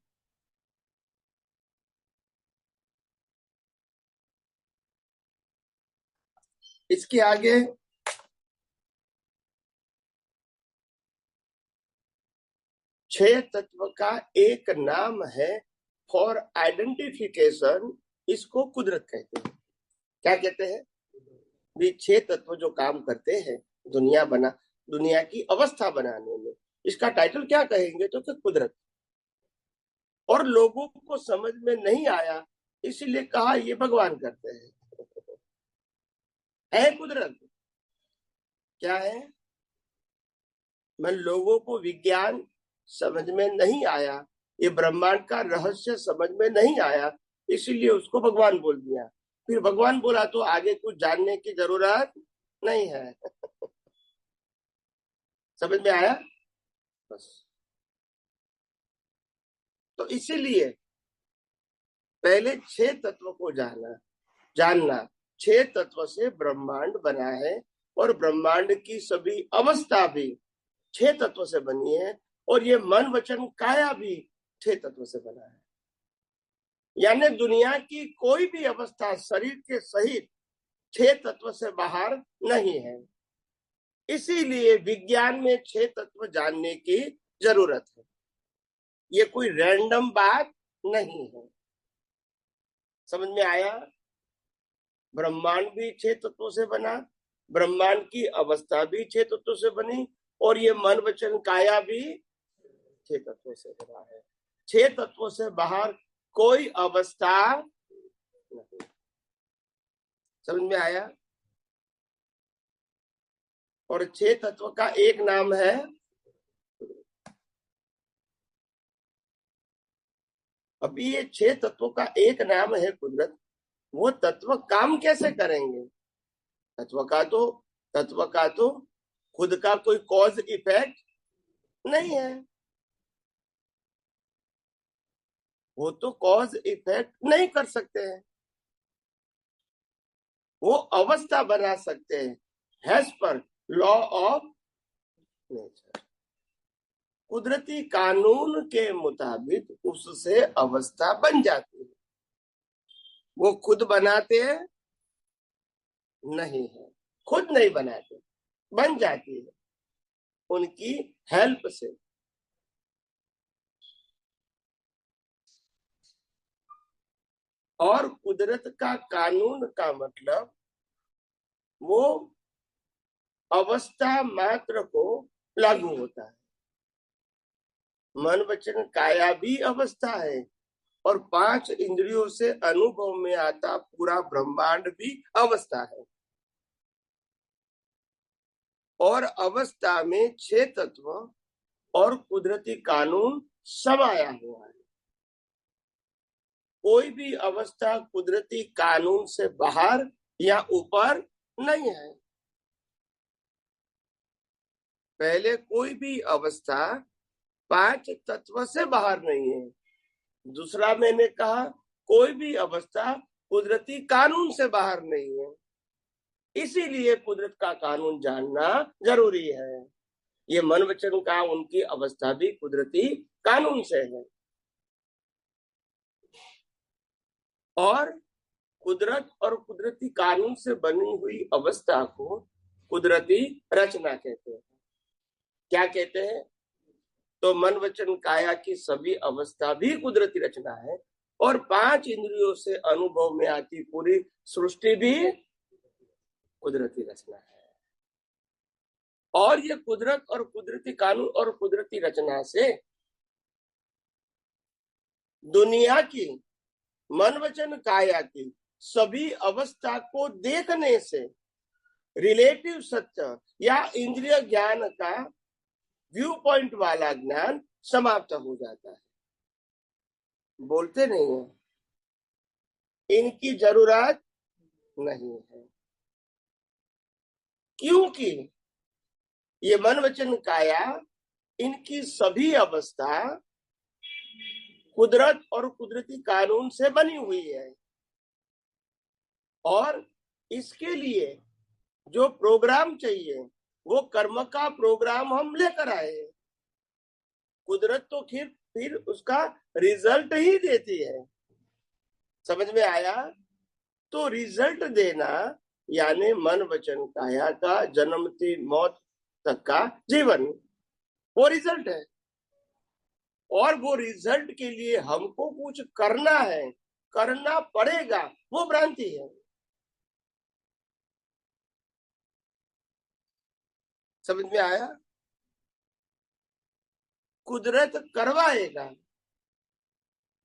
इसके आगे 6 तत्व का एक नाम है फॉर आइडेंटिफिकेशन, इसको कुदरत कहते हैं। क्या कहते हैं? भी 6 तत्व जो काम करते हैं दुनिया की अवस्था बनाने में, इसका टाइटल क्या कहेंगे? तो कुदरत। और लोगों को समझ में नहीं आया, इसीलिए कहा ये भगवान करते हैं। है कुदरत। क्या है? मैं लोगों को विज्ञान समझ में नहीं आया, ये ब्रह्मांड का रहस्य समझ में नहीं आया, इसीलिए उसको भगवान बोल दिया। फिर भगवान बोला तो आगे कुछ जानने की जरूरत नहीं है। समझ में आया? बस। तो इसीलिए पहले 6 तत्व को जानना 6 तत्व से ब्रह्मांड बना है, और ब्रह्मांड की सभी अवस्था भी 6 तत्व से बनी है, और ये मन वचन काया भी 6 तत्व से बना है। यानी दुनिया की कोई भी अवस्था शरीर के सहित 6 तत्व से बाहर नहीं है। इसीलिए विज्ञान में 6 तत्व जानने की जरूरत है। ये कोई रैंडम बात नहीं है। समझ में आया? ब्रह्मांड भी 6 तत्वों से बना, ब्रह्मांड की अवस्था भी 6 तत्वों से बनी, और ये मन वचन काया भी 6 तत्वों से बना है। 6 तत्वों से बाहर कोई अवस्था नहीं। समझ में आया? और 6 तत्व का एक नाम है, अभी ये 6 तत्वों का एक नाम है कुदरत। वो तत्व काम कैसे करेंगे? तत्व का तो खुद का कोई कॉज इफेक्ट नहीं है। वो तो कॉज इफेक्ट नहीं कर सकते हैं, वो अवस्था बना सकते हैं as per law of nature. कुदरती कानून के मुताबिक उससे अवस्था बन जाती है। वो खुद बनाते हैं नहीं है, खुद नहीं बनाते, बन जाती है उनकी हेल्प से। और कुदरत का कानून का मतलब वो अवस्था मात्र को लागू होता है। मन वचन काया भी अवस्था है और 5 इंद्रियों से अनुभव में आता पूरा ब्रह्मांड भी अवस्था है। और अवस्था में 6 तत्व और कुदरती कानून समाया हुआ है। कोई भी अवस्था कुदरती कानून से बाहर या ऊपर नहीं है। पहले कोई भी अवस्था 5 तत्व से बाहर नहीं है। दूसरा मैंने कहा कोई भी अवस्था कुदरती कानून से बाहर नहीं है। इसीलिए कुदरत का कानून जानना जरूरी है। ये मन वचन का उनकी अवस्था भी कुदरती कानून से है। और कुदरत और कुदरती कानून से बनी हुई अवस्था को कुदरती रचना कहते हैं। क्या कहते हैं? तो मन वचन काया की सभी अवस्था भी कुदरती रचना है और 5 इंद्रियों से अनुभव में आती पूरी सृष्टि भी कुदरती रचना है। और ये कुदरत और कुदरती कानून और कुदरती रचना से दुनिया की मन वचन काया की सभी अवस्था को देखने से रिलेटिव सत्य या इंद्रिय ज्ञान का व्यू पॉइंट वाला ज्ञान समाप्त हो जाता है। बोलते नहीं है, इनकी जरूरत नहीं है, क्योंकि ये मन वचन काया इनकी सभी अवस्था कुदरत और कुदरती कानून से बनी हुई है। और इसके लिए जो प्रोग्राम चाहिए वो कर्म का प्रोग्राम हम लेकर आए। कुदरत तो फिर उसका रिजल्ट ही देती है। समझ में आया? तो रिजल्ट देना यानी मन वचन काया का जन्मती मौत तक का जीवन, वो रिजल्ट है। और वो रिजल्ट के लिए हमको कुछ करना है, करना पड़ेगा, वो भ्रांति है। समझ में आया? कुदरत करवाएगा,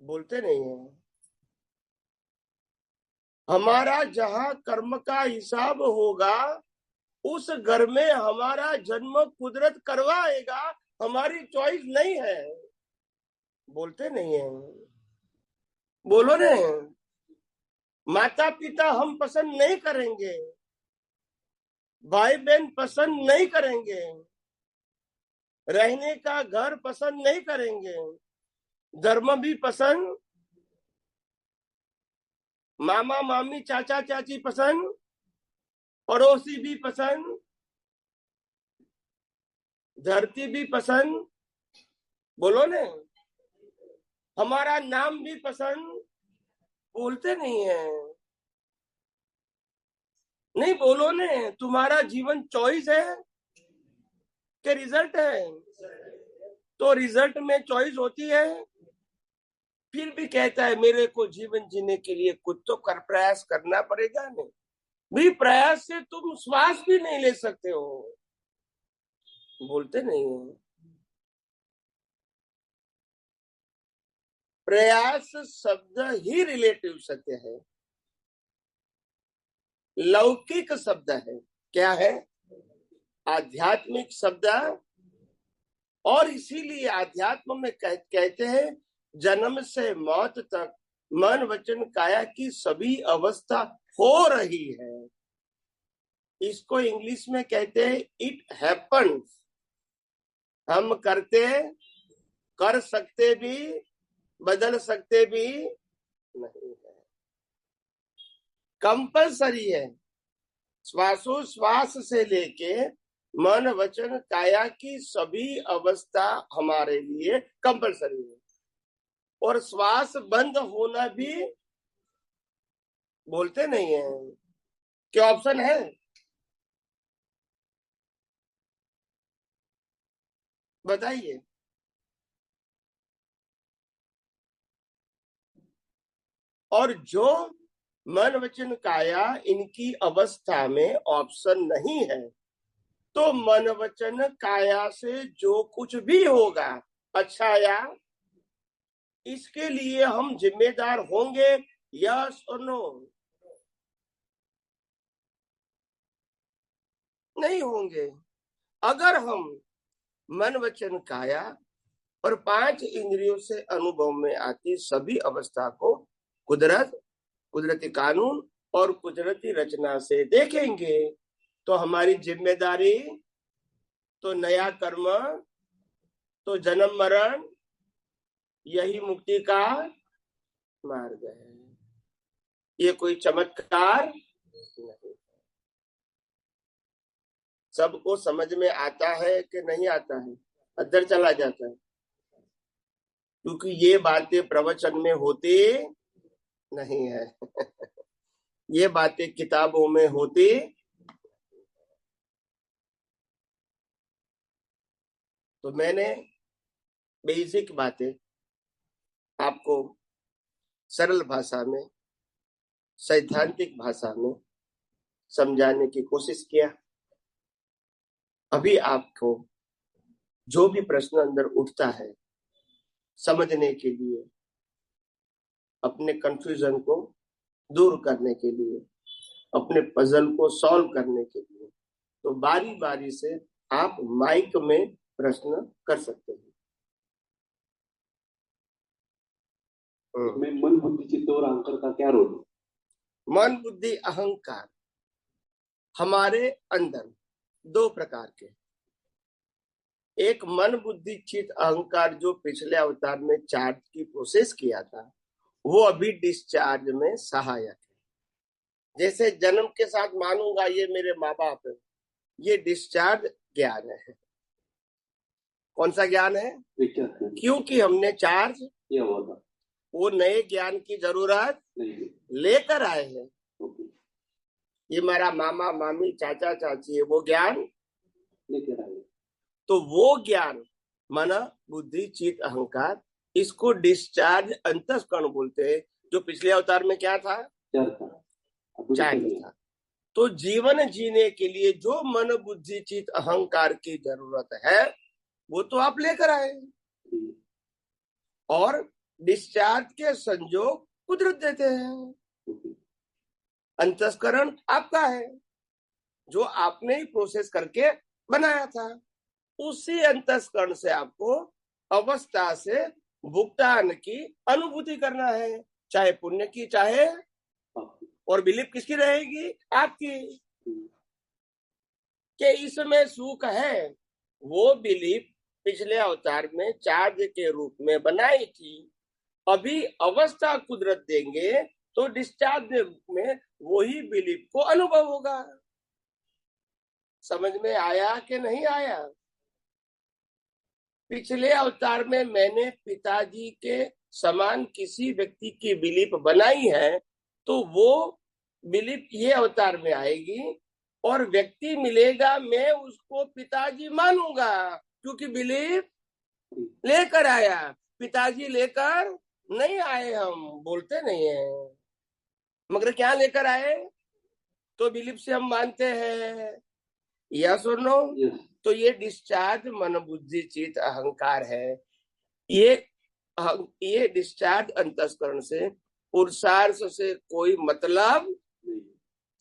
बोलते नहीं है। हमारा जहां कर्म का हिसाब होगा उस घर में हमारा जन्म कुदरत करवाएगा, हमारी चॉइस नहीं है। बोलते नहीं है, बोलो ने। माता पिता हम पसंद नहीं करेंगे, भाई बहन पसंद नहीं करेंगे, रहने का घर पसंद नहीं करेंगे, धर्म भी पसंद, मामा मामी चाचा चाची पसंद, पड़ोसी भी पसंद, धरती भी पसंद, बोलो ने। हमारा नाम भी पसंद, बोलते नहीं है। नहीं बोलो ने। तुम्हारा जीवन चॉइस है कि रिजल्ट है? तो रिजल्ट में चॉइस होती है। फिर भी कहता है मेरे को जीवन जीने के लिए कुछ तो कर प्रयास करना पड़ेगा। नहीं भी प्रयास से तुम श्वास भी नहीं ले सकते हो, बोलते नहीं है। प्रयास शब्द ही रिलेटिव सत्य है, लौकिक शब्द है। क्या है? आध्यात्मिक शब्द। और इसीलिए आध्यात्म में कहते हैं जन्म से मौत तक मन वचन काया की सभी अवस्था हो रही है। इसको इंग्लिश में कहते हैं इट हैपन्स। हम करते, कर सकते भी, बदल सकते भी नहीं है, कंपलसरी है। श्वासोश्वास से लेके मन वचन काया की सभी अवस्था हमारे लिए कंपलसरी है। और श्वास बंद होना भी, बोलते नहीं है, क्या ऑप्शन है? बताइए। और जो मन वचन काया इनकी अवस्था में ऑप्शन नहीं है, तो मन वचन काया से जो कुछ भी होगा, अच्छा या, इसके लिए हम जिम्मेदार होंगे, यस और नो? नहीं होंगे। अगर हम मन वचन काया और 5 इंद्रियों से अनुभव में आती सभी अवस्था को कुदरत, कुदरती कानून और कुदरती रचना से देखेंगे, तो हमारी जिम्मेदारी, तो नया कर्म, तो जन्म मरण, यही मुक्ति का मार्ग है। ये कोई चमत्कार नहीं। सबको समझ में आता है कि नहीं आता है? अंदर चला जाता है, क्योंकि ये बातें प्रवचन में होती नहीं है। ये बातें किताबों में होती। तो मैंने बेसिक बातें आपको सरल भाषा में, सैद्धांतिक भाषा में समझाने की कोशिश किया। अभी आपको जो भी प्रश्न अंदर उठता है समझने के लिए, अपने कंफ्यूजन को दूर करने के लिए, अपने पजल को सॉल्व करने के लिए, तो बारी बारी से आप माइक में प्रश्न कर सकते हैं। में मन बुद्धि चित्त और अहंकार का क्या रोल है? मन बुद्धि अहंकार हमारे अंदर 2 प्रकार के। एक मन बुद्धि चित्त अहंकार जो पिछले अवतार में चार्ज की प्रोसेस किया था, वो अभी डिस्चार्ज में सहायक है। जैसे जन्म के साथ मानूंगा ये मेरे माँ बाप है, ये डिस्चार्ज ज्ञान है। कौन सा ज्ञान है? क्योंकि हमने चार्ज किया हुआ था, वो नए ज्ञान की जरूरत लेकर आए हैं। ये मेरा मामा मामी चाचा चाची है, वो ज्ञान लेकर आए। तो वो ज्ञान मन बुद्धि चित्त अहंकार, इसको डिस्चार्ज अंतःकरण बोलते हैं। जो पिछले अवतार में क्या था? चार्ज था। तो जीवन जीने के लिए जो मन बुद्धि चित्त अहंकार की जरूरत है, वो तो आप लेकर आए, और डिस्चार्ज के संजोग कुदरत देते हैं। अंतःकरण आपका है, जो आपने ही प्रोसेस करके बनाया था। उसी अंतःकरण से आपको अवस्था से भुगतान की अनुभूति करना है, चाहे पुण्य की चाहे, और बिलीफ किसकी रहेगी? आपकी, कि इसमें सुख है। वो बिलीफ पिछले अवतार में चार्ज के रूप में बनाई थी। अभी अवस्था कुदरत देंगे तो डिस्चार्ज में वही बिलीफ को अनुभव होगा। समझ में आया कि नहीं आया? पिछले अवतार में मैंने पिताजी के समान किसी व्यक्ति की बिलीफ बनाई है, तो वो बिलीफ ये अवतार में आएगी, और व्यक्ति मिलेगा, मैं उसको पिताजी मानूंगा, क्योंकि बिलीफ लेकर आया। पिताजी लेकर नहीं आए, हम बोलते नहीं है, मगर क्या लेकर आए? तो बिलीफ से हम मानते हैं, यस और नो? तो ये डिस्चार्ज मन बुद्धि चित्त अहंकार है। ये डिस्चार्ज अंतःकरण से, पुरुषार्थ से कोई मतलब,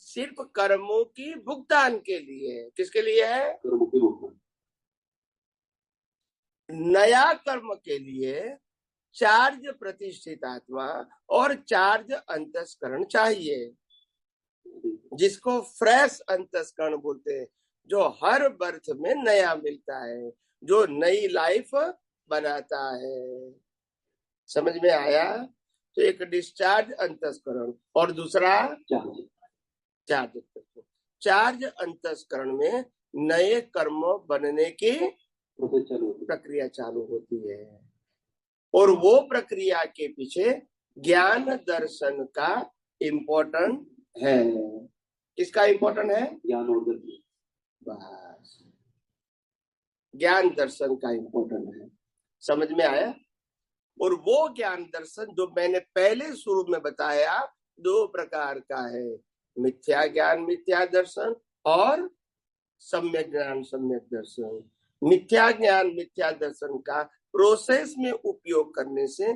सिर्फ कर्मों की भुगतान के लिए। किसके लिए है? नया कर्म के लिए चार्ज प्रतिष्ठित आत्मा और चार्ज अंतःकरण चाहिए, जिसको फ्रेश अंतःकरण बोलते हैं, जो हर बर्थ में नया मिलता है, जो नई लाइफ बनाता है। समझ में आया? तो एक डिस्चार्ज अंतःकरण और दूसरा चार्ज। चार्ज अंतःकरण में नए कर्म बनने की प्रक्रिया चालू होती है, और वो प्रक्रिया के पीछे ज्ञान दर्शन का इम्पोर्टेंट है। किसका इम्पोर्टेंट है? ज्ञान और दर्शन। बस ज्ञान दर्शन का इम्पोर्टेंट है। समझ में आया? और वो ज्ञान दर्शन जो मैंने पहले शुरू में बताया 2 प्रकार का है, मिथ्या ज्ञान मिथ्या दर्शन और सम्यक ज्ञान सम्यक दर्शन। मिथ्या ज्ञान मिथ्या दर्शन का प्रोसेस में उपयोग करने से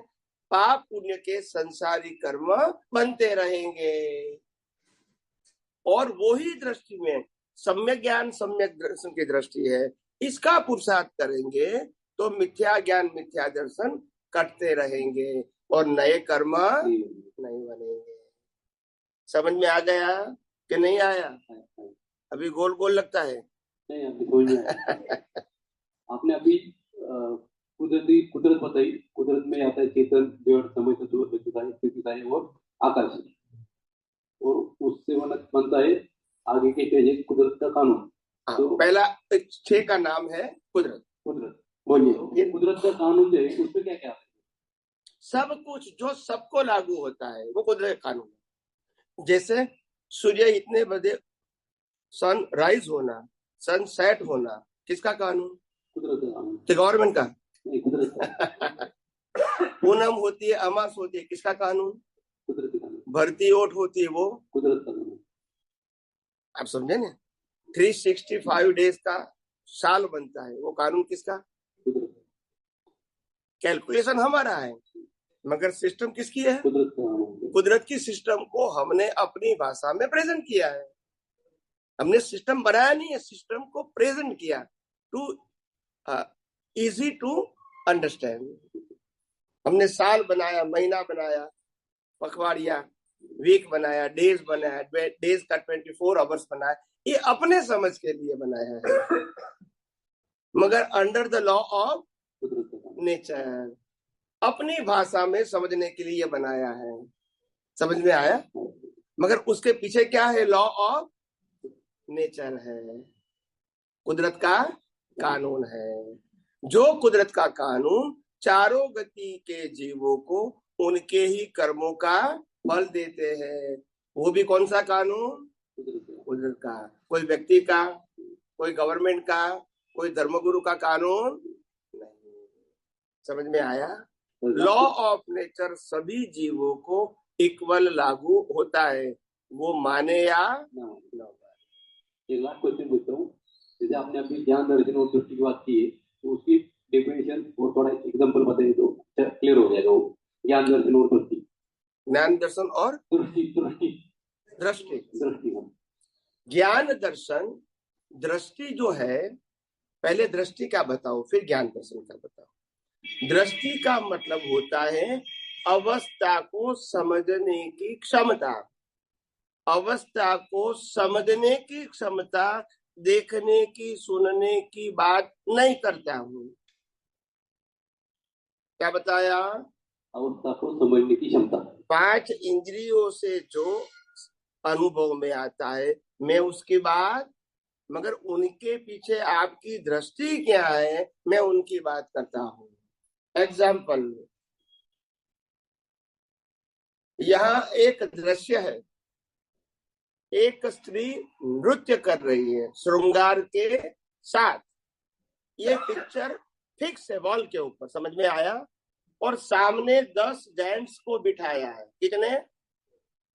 पाप पुण्य के संसारी कर्म बनते रहेंगे, और वो ही दृष्टि में सम्यक ज्ञान सम्यक दर्शन की दृष्टि है, इसका पुरुषार्थ करेंगे तो मिथ्या ज्ञान मिथ्या दर्शन कटते रहेंगे और नए कर्म नहीं बनेंगे। समझ में आ गया कि नहीं आया? अभी गोल गोल लगता है। नहीं, अभी कोई नहीं आया। आपने अभी कुदरत बताई। कुदरत में आता है चेतन, जड़, समय, स्थिति और आकाश, और उससे बनता है आगे के पेज कुदरत का कानून। तो पहला 6 का नाम है कुदरत। बोलिए, ये कुदरत का कानून जो है उसमें क्या क्या है? सब कुछ जो सबको लागू होता है वो कुदरत का कानून है। जैसे सूर्य इतने बजे सन राइज होना, सन सेट होना, किसका कानून? कुदरत का कानून। गवर्नमेंट का? नहीं, कुदरत का। पूनम होती है, अमास होती है, किसका कानून? कुदरत का कानून। भर्ती ओट होती है, वो कुदरत का कानून। आप समझे ना? 365 डेज का साल बनता है, वो कानून किसका? कैलकुलेशन हमारा है मगर सिस्टम किसकी है? कुदरत की सिस्टम को हमने अपनी भाषा में प्रेजेंट किया है। हमने सिस्टम बनाया नहीं है, सिस्टम को प्रेजेंट किया टू इजी टू अंडरस्टैंड। हमने साल बनाया, महीना बनाया, पखवाड़िया, वीक बनाया, डेज बनाया, डेज का 24 आवर्स बनाया, ये अपने समझ के लिए बनाया है मगर under the law of nature, अपनी भाषा में समझने के लिए बनाया है। समझ में आया? मगर उसके पीछे क्या है? लॉ ऑफ नेचर है, कुदरत का कानून है। जो कुदरत का कानून चारों गति के जीवों को उनके ही कर्मों का फल देते हैं, वो भी कौन सा कानून? कुदरत का। कोई व्यक्ति का, कोई गवर्नमेंट का, कोई धर्मगुरु का कानून नहीं। समझ में आया? लॉ ऑफ नेचर सभी जीवों को इक्वल लागू होता है, वो माने या न माने। एक लास्ट क्वेश्चन पूछता हूँ। जैसे आपने अभी ज्ञान दर्शन और दृष्टि की बात की है, तो उसकी डेफिनेशन और थोड़ा एग्जांपल बताइए तो क्लियर हो जाएगा। वो ज्ञान दर्शन और दृष्टि। ज्ञान दर्शन और दृष्टि। ज्ञान दर्शन दृष्टि जो है, पहले दृष्टि का बताओ फिर ज्ञान दर्शन का बताओ। दृष्टि का मतलब होता है अवस्था को समझने की क्षमता, अवस्था को समझने की क्षमता, देखने की, सुनने की बात नहीं करता हूं। क्या बताया? अवस्था को समझने की क्षमता। 5 इंद्रियों से जो अनुभव में आता है मैं उसकी बात, मगर उनके पीछे आपकी दृष्टि क्या है मैं उनकी बात करता हूं। एग्जाम्पल, यहाँ एक दृश्य है, एक स्त्री नृत्य कर रही है श्रृंगार के साथ। ये पिक्चर फिक्स है वॉल के ऊपर, समझ में आया? और सामने 10 जेंट्स को बिठाया है। कितने?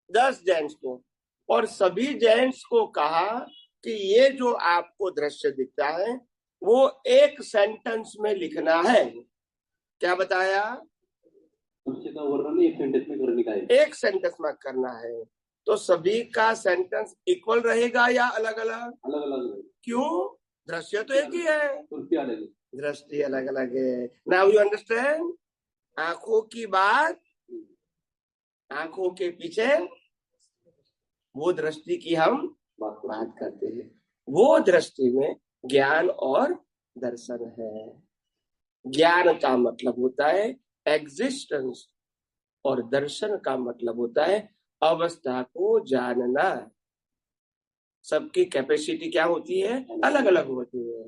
10 जेंट्स को। और सभी जेंट्स को कहा कि ये जो आपको दृश्य दिखता है वो एक सेंटेंस में लिखना है। क्या बताया? का वर्णन एक सेंटेंस में करने का है। एक सेंटेंस में करना है। तो सभी का सेंटेंस इक्वल रहेगा या अलग अलग? अलग अलग। क्यों? दृश्य तो एक ही है, दृष्टि अलग अलग है। Now you understand? आंखों की बात, आंखों के पीछे वो दृष्टि की हम बात करते हैं। वो दृष्टि में ज्ञान और दर्शन है। ज्ञान का मतलब होता है एग्जिस्टेंस और दर्शन का मतलब होता है अवस्था को जानना। सबकी कैपेसिटी क्या होती है? अलग अलग होती है।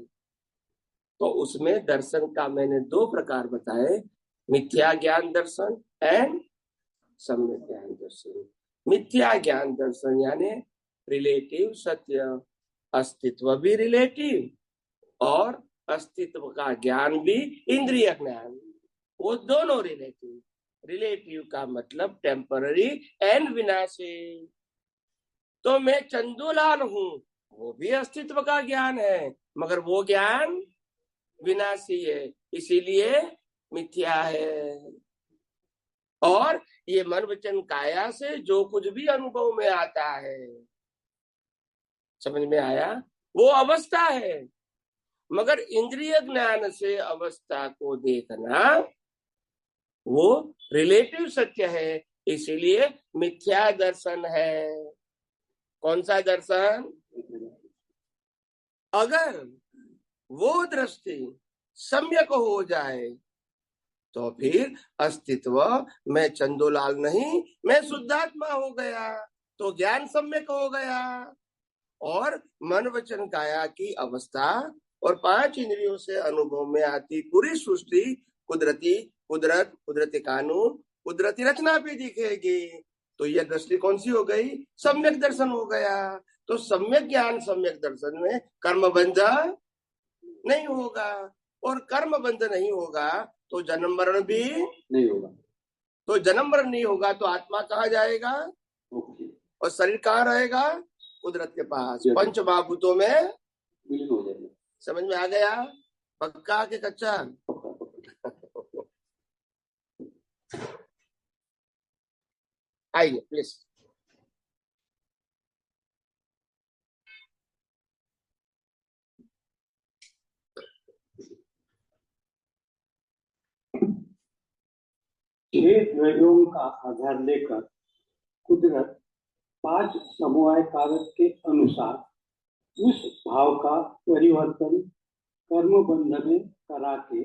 तो उसमें दर्शन का मैंने 2 प्रकार बताए, मिथ्या ज्ञान दर्शन एंड सम्यक ज्ञान दर्शन। मिथ्या ज्ञान दर्शन यानी रिलेटिव सत्य, अस्तित्व भी रिलेटिव और अस्तित्व का ज्ञान भी इंद्रिय ज्ञान, वो दोनों रिलेटिव। रिलेटिव का मतलब टेम्पररी एंड विनाशी। तो मैं चंदूलाल हूं, वो भी अस्तित्व का ज्ञान है, मगर वो ज्ञान विनाशी है, इसीलिए मिथ्या है। और ये मन वचन काया से जो कुछ भी अनुभव में आता है, समझ में आया, वो अवस्था है, मगर इंद्रिय ज्ञान से अवस्था को देखना वो रिलेटिव सत्य है, इसीलिए मिथ्या दर्शन है। कौन सा दर्शन? अगर वो दृष्टि सम्यक हो जाए तो फिर अस्तित्व मैं चंदूलाल नहीं, मैं शुद्धात्मा हो गया, तो ज्ञान सम्यक हो गया। और मन वचन काया की अवस्था और 5 इंद्रियों से अनुभव में आती पूरी सृष्टि कुदरती कानून, कुदरती रचना भी दिखेगी। तो यह दृष्टि कौन सी हो गई? सम्यक दर्शन हो गया। तो सम्यक ज्ञान सम्यक दर्शन में कर्म बंध नहीं होगा, और कर्म बंध नहीं होगा तो जन्म मरण भी नहीं होगा। तो जन्म मरण नहीं होगा तो आत्मा कहाँ जाएगा? और शरीर कहाँ रहेगा? कुदरत के पास, पंच महाभूतों में विलीन हो जाएगा। समझ में आ गया? पक्का के कच्चा? आइए प्लीज। छह द्रव्यों का आधार लेकर कुदरत 5 समवाय कारक के अनुसार उस भाव का परिवर्तन कर्म बंध में करा के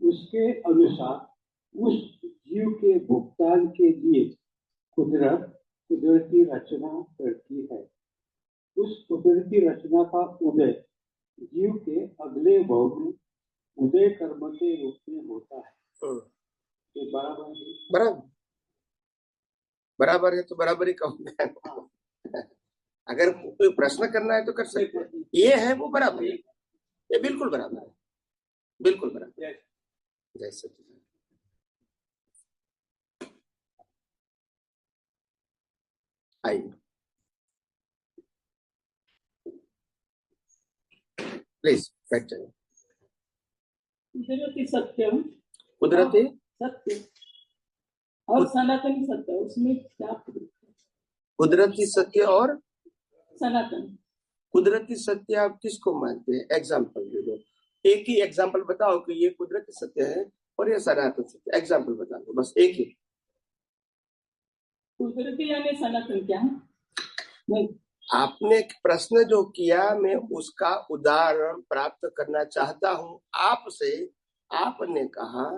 उसके अनुसार उस जीव के भुगतान के लिए कुदरत कुदरती रचना करती है। उस कुदरती रचना का उदय जीव के अगले भाव में उदय कर्म के रूप में होता है। ये बराबर है? बराबर बराबर है, तो बराबर ही कहूंगा। अगर कोई प्रश्न करना है तो कर सकते हैं। ये है वो बराबर है, ये बिल्कुल बराबर है, बिल्कुल बराबर। जैसे आइए प्लीज बैठ जाइए। कुदरती सत्यम, कुदरती सत्य और सनातनी सत्य, उसमें क्या? कुदरती सत्य और सनातन। कुदरती सत्य आप किसको मानते हैं? एग्जाम्पल दे दो, एक ही एग्जाम्पल बताओ कि ये कुदरती सत्य है और ये सनातन सत्य। एग्जाम्पल बता दो बस, एक ही। कुदरती यानी सनातन क्या है? नहीं, आपने प्रश्न जो किया मैं उसका उदाहरण प्राप्त करना चाहता हूं आपसे। आपने कहा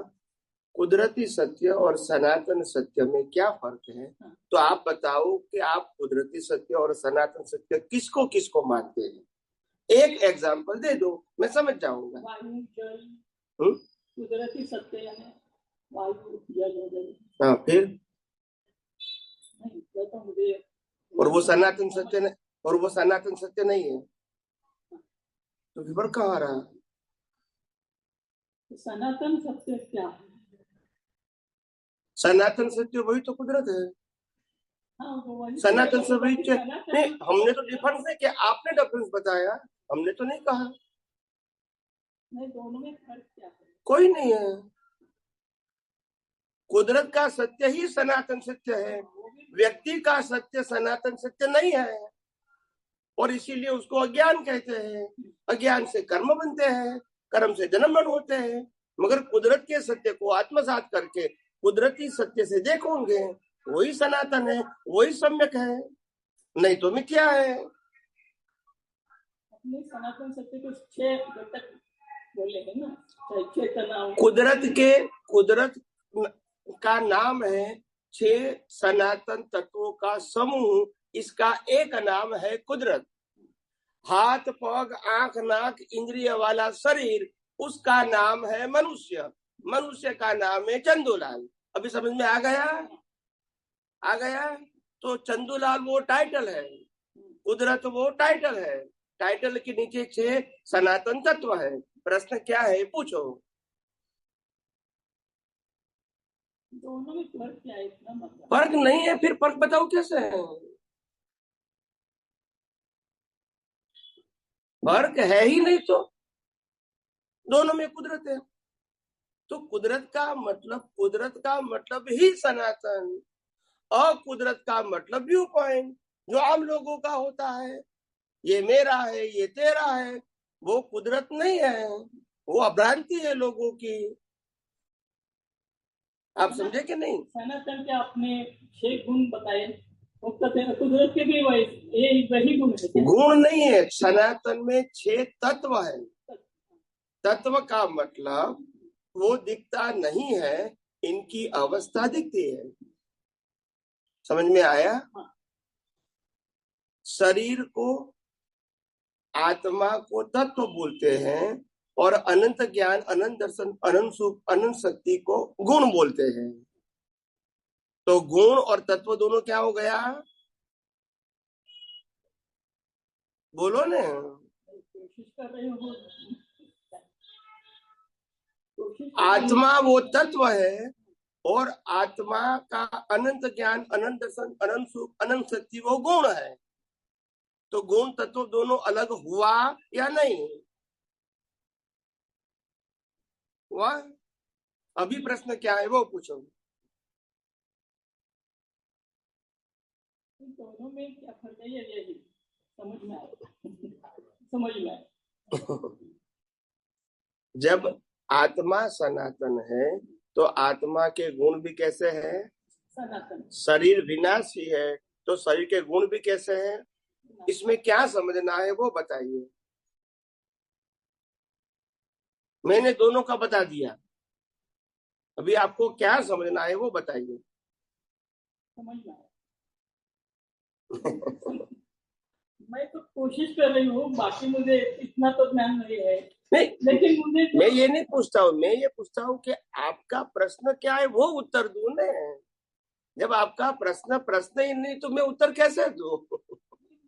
कुदरती सत्य और सनातन सत्य में क्या फर्क है, तो आप बताओ कि आप कुदरती सत्य और सनातन सत्य किसको किसको मानते हैं। एक एग्जाम्पल दे दो, मैं समझ जाऊंगा। वायु जल कुदरती सत्य यानी वायु जल। हाँ, फिर नहीं, तो मुझे और वो सनातन सत्य नहीं, और वो सनातन सत्य नहीं है तो फिर कहाँ आ रहा? सनातन सत्य क्या है? सनातन सत्य वही तो कुदरत है। हाँ, सनातन से वही नहीं, हमने तो डिफरेंस नहीं किया, आपने डिफरेंस बताया, हमने तो नहीं कहा। नहीं, दोनों में फर्क क्या है? कोई नहीं है, कुदरत का सत्य ही सनातन सत्य है, व्यक्ति का सत्य सनातन सत्य नहीं है, और इसीलिए उसको अज्ञान कहते हैं। अज्ञान से कर्म बनते हैं, कर्म से जन्म मरण होते हैं, मगर कुदरत के सत्य को आत्मसात करके कुदरती सत्य से देखोगे वही सनातन है, वही सम्यक है, नहीं तो मिथ्या है। अपने सनातन सत्य को 6 घटक बोले हैं ना, चेतना। कुदरत का नाम है 6 सनातन तत्वों का समूह, इसका एक नाम है कुदरत। हाथ पग आंख नाक इंद्रिय वाला शरीर, उसका नाम है मनुष्य। मनुष्य का नाम है चंदूलाल। अभी समझ में आ गया? आ गया? तो चंदूलाल वो टाइटल है, कुदरत वो टाइटल है। टाइटल के नीचे 6 सनातन तत्व है। प्रश्न क्या है, पूछो। दोनों में फर्क क्या है? इतना मतलब फर्क नहीं है, फिर फर्क बताओ कैसे है? फर्क है ही नहीं, तो दोनों में कुदरत है। तो कुदरत का मतलब ही सनातन, और कुदरत का मतलब व्यू पॉइंट जो आम लोगों का होता है, ये मेरा है, ये तेरा है, वो कुदरत नहीं है, वो अभ्रांति है लोगों की। आप समझे कि नहीं? सनातन के आपने 6 गुण बताए, वो कुदरत के भी वही गुण है। गुण नहीं है, सनातन में 6 तत्व है। तत्व का मतलब वो दिखता नहीं है, इनकी अवस्था दिखती है। समझ में आया? शरीर को, आत्मा को तत्व बोलते हैं, और अनंत ज्ञान, अनंत दर्शन, अनंत सुख, अनंत शक्ति को गुण बोलते हैं। तो गुण और तत्व दोनों क्या हो गया? बोलो ना। कोशिश कर रहे हो। आत्मा वो तत्व है, और आत्मा का अनंत ज्ञान, अनंत दर्शन, अनंत सुख, अनंत शक्ति वो गुण है। तो गुण तत्व दोनों अलग हुआ या नहीं हुआ? अभी प्रश्न क्या है वो पूछो। दोनों में क्या फर्क है, यही समझ में आया। समझ में आया। जब आत्मा सनातन है तो आत्मा के गुण भी कैसे हैं? सनातन। शरीर विनाशी है तो शरीर के गुण भी कैसे हैं? इसमें क्या समझना है वो बताइए। मैंने दोनों का बता दिया, अभी आपको क्या समझना है वो बताइए। समझ में आया। मैं तो कोशिश कर रही हूँ, बाकी मुझे इतना तो ज्ञान नहीं है। नहीं, लेकिन मुझे मैं ये नहीं पूछता हूँ, मैं ये पूछता हूँ कि आपका प्रश्न क्या है वो उत्तर दूं ना। जब आपका प्रश्न ही नहीं तो मैं उत्तर कैसे दूं?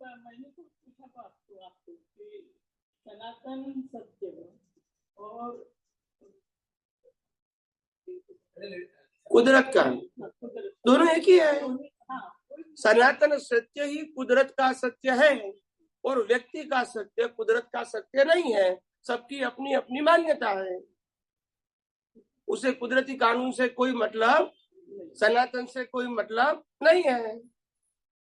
मैंने तो पूछा था आपको कि सनातन सत्य और कुदरत का दोनों एक ही है। सनातन सत्य ही कुदरत का सत्य है, और व्यक्ति का सत्य कुदरत का सत्य नहीं है। सबकी अपनी अपनी मान्यता है। उसे कुदरती कानून से कोई मतलब, सनातन से कोई मतलब नहीं है।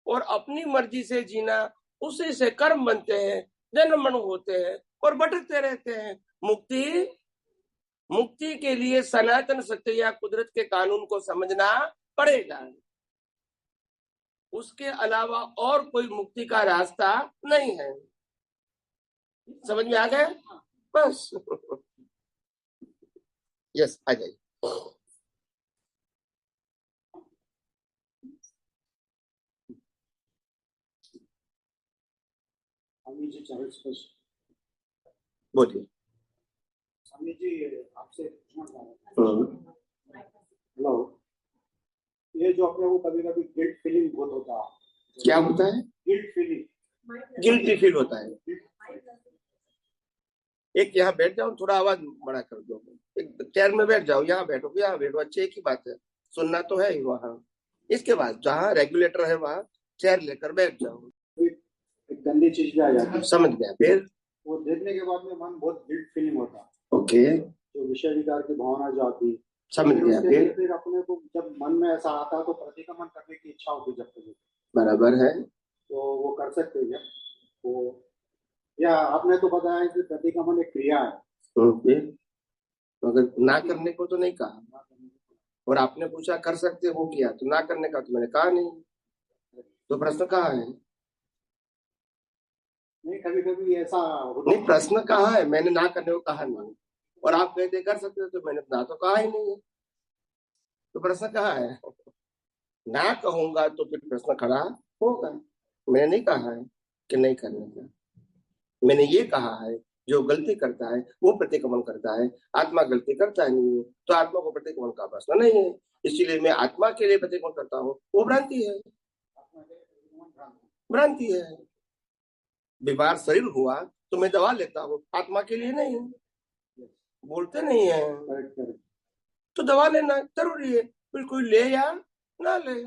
और अपनी मर्जी से जीना, उसी से कर्म बनते हैं, जन्म मरण होते हैं और भटकते रहते हैं। मुक्ति के लिए सनातन सत्य या कुदरत के कानून को समझना पड़ेगा। उसके अलावा और कोई मुक्ति का रास्ता नहीं है। समझ में आ गया? बस। यस, आ जाइए। स्वामी जी चरण स्पर्श। बोलिए। स्वामी जी आपसे पूछना चाह रहा था। हेलो, ये जो अपने को कभी कभी गिल्ट फीलिंग बहुत होता है। क्या होता है? गिल्ट फीलिंग, गिल्टी फील होता है। एक यहाँ बैठ जाओ, थोड़ा आवाज बड़ा कर दो। एक चेयर में बैठ जाओ, यहाँ बैठो, यहाँ बैठो, अच्छी एक ही बात है, सुनना तो है ही वहाँ। इसके बाद जहाँ रेगुलेटर है वहाँ चेयर लेकर बैठ जाओ। एक गंदी चीज भी आ जाती है। समझ गया? फिर वो देखने के बाद में मन बहुत गिल्ट फीलिंग होता है। ओके, जो विषय विकार की भावना जो आती है, समझ गया। फिर अपने को जब मन में ऐसा आता है तो प्रतिक्रमण करने की इच्छा होती है। जब तक बराबर है तो वो कर सकते हैं। वो या आपने तो बताया कि प्रतिक्रमण एक क्रिया है। ओके, अगर ना करने को तो नहीं कहा, और आपने पूछा कर सकते हो किया, तो ना करने का तो मैंने कहा नहीं। तो प्रश्न कहाँ है? नहीं, कभी कभी ऐसा नहीं, प्रश्न कहाँ है? मैंने ना करने को कहा नहीं, और आप कहते कर सकते हो, तो मैंने ना तो कहा ही नहीं है। तो प्रश्न कहाँ है? ना कहूंगा तो फिर प्रश्न खड़ा होगा। मैंने नहीं कहा है कि नहीं करने का, मैंने ये कहा है जो गलती करता है वो प्रतिक्रमण करता है। आत्मा गलती करता नहीं है, तो आत्मा को प्रतिक्रमण का प्रश्न नहीं है। इसीलिए मैं आत्मा के लिए प्रतिक्रमण करता हूँ, वो भ्रांति है। भ्रांति है। बीमार शरीर हुआ तो मैं दवा लेता हूँ, आत्मा के लिए नहीं। बोलते नहीं है तो दवा लेना जरूरी है, फिर कोई ले या ना ले,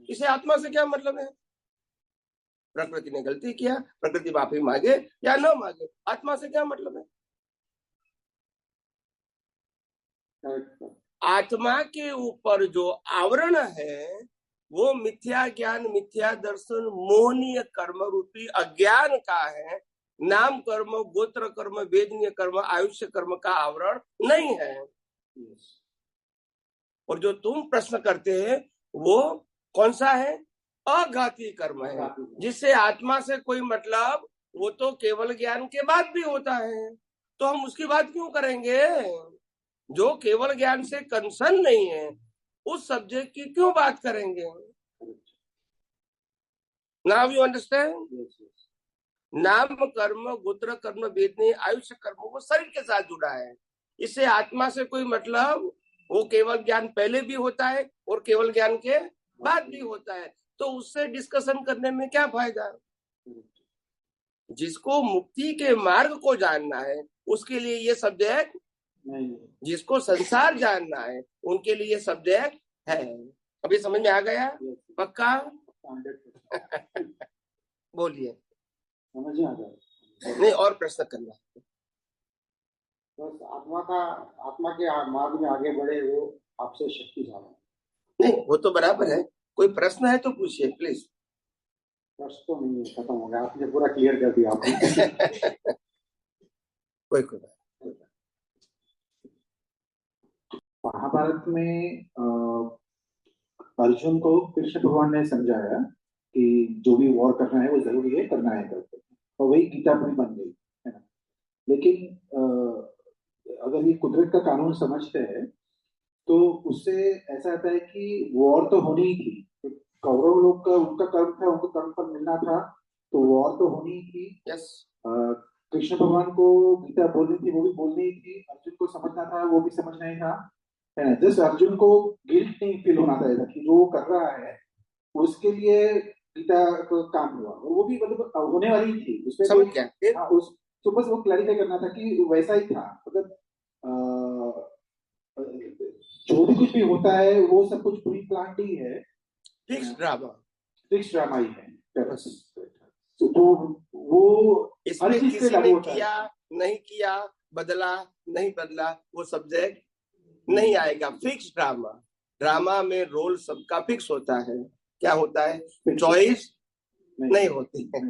इसे आत्मा से क्या मतलब है? प्रकृति ने गलती किया, प्रकृति माफी मांगे या न मांगे, आत्मा से क्या मतलब है? आत्मा के ऊपर जो आवरण है वो मिथ्या ज्ञान, मिथ्या दर्शन, मोहनीय कर्म रूपी अज्ञान का है। नाम कर्म, गोत्र कर्म, वेदनीय कर्म, आयुष्य कर्म का आवरण नहीं है। और जो तुम प्रश्न करते हैं वो कौन सा है? अघाती कर्म है, जिससे आत्मा से कोई मतलब, वो तो केवल ज्ञान के बाद भी होता है, तो हम उसकी बात क्यों करेंगे? जो केवल ज्ञान से कंसर्न नहीं है उस सब्जेक्ट की क्यों बात करेंगे? Now you understand? नाम कर्म, गोत्र कर्म, वेदनीय, आयुष्य कर्म वो शरीर के साथ जुड़ा है, इससे आत्मा से कोई मतलब, वो केवल ज्ञान पहले भी होता है और केवल ज्ञान के बाद भी होता है, तो उससे डिस्कशन करने में क्या फायदा? जिसको मुक्ति के मार्ग को जानना है उसके लिए ये सब्जेक्ट नहीं, जिसको संसार जानना है उनके लिए ये सब्जेक्ट है। अभी समझ में आ गया? पक्का? बोलिए। समझ में आ गया? नहीं, और प्रश्न करना। बस आत्मा के मार्ग में आगे बढ़े वो आपसे शक्ति जाना। नहीं, वो तो बराबर है। कोई प्रश्न है तो पूछिए प्लीज। प्रश्न तो नहीं है, खत्म हो गया, आपने पूरा क्लियर कर दिया आपने। कोई महाभारत में अर्जुन को कृष्ण भगवान ने समझाया कि जो भी वॉर करना है वो जरूरी है, करना है करके, और वही गीता भी बन गई है ना। लेकिन अगर ये कुदरत का कानून समझते हैं तो उससे ऐसा आता है कि वॉर तो होनी ही थी। तो कौरव लोग का उनका कर्म था, उनको कर्म पर मिलना था, तो वॉर तो होनी ही थी। यस। कृष्ण भगवान को गीता बोलनी थी, वो भी बोलनी ही थी। अर्जुन को समझना था, वो भी समझना ही था, है ना। जिस अर्जुन को गिल्ट नहीं फील होना था कि जो कर रहा है उसके लिए गीता को काम हुआ, और वो भी मतलब होने वाली ही थी उसमें। समझ गया। तो बस वो क्लैरिफाई करना था कि वैसा ही था, मतलब जो भी कुछ भी होता है वो सब कुछ प्री प्लान्ड ही है, फिक्स ड्रामा, फिक्स ड्रामा ही है। तो वो इसमें किसी ने किया नहीं किया, बदला नहीं बदला, वो सब्जेक्ट नहीं आएगा। फिक्स ड्रामा, ड्रामा में रोल सबका फिक्स होता है। क्या होता है? चॉइस नहीं होती है।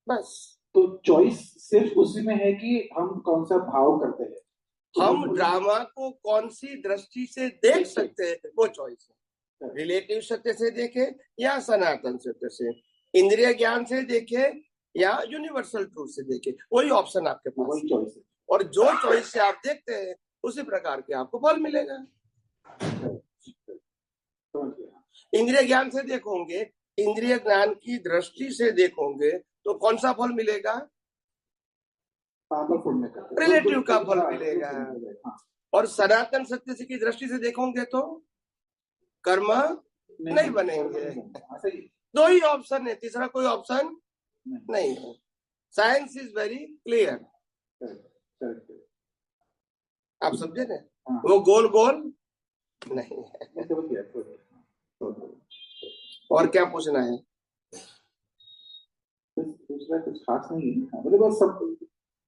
बस तो चॉइस सिर्फ उसी में है कि हम कौन सा भाव करते हैं, हम ड्रामा को कौन सी दृष्टि से देख सकते हैं, वो चॉइस है। रिलेटिव सत्य से देखे या सनातन सत्य से, इंद्रिय ज्ञान से देखे या यूनिवर्सल ट्रूथ से देखे, वही ऑप्शन आपके पास, वही चॉइस है। और जो चॉइस से आप देखते हैं उसी प्रकार के आपको फल मिलेगा। इंद्रिय ज्ञान से देखोगे, इंद्रिय ज्ञान की दृष्टि से देखोगे तो कौन सा फल मिलेगा? रिलेटिव का फल मिलेगा। और सनातन सत्य की दृष्टि से देखोगे तो कर्म नहीं बनेंगे। दो ही ऑप्शन है, तीसरा कोई ऑप्शन नहीं है। Science is very clear. आप समझे ना? वो गोल गोल नहीं है। और क्या पूछना है? कुछ खास नहीं है, मतलब बस सब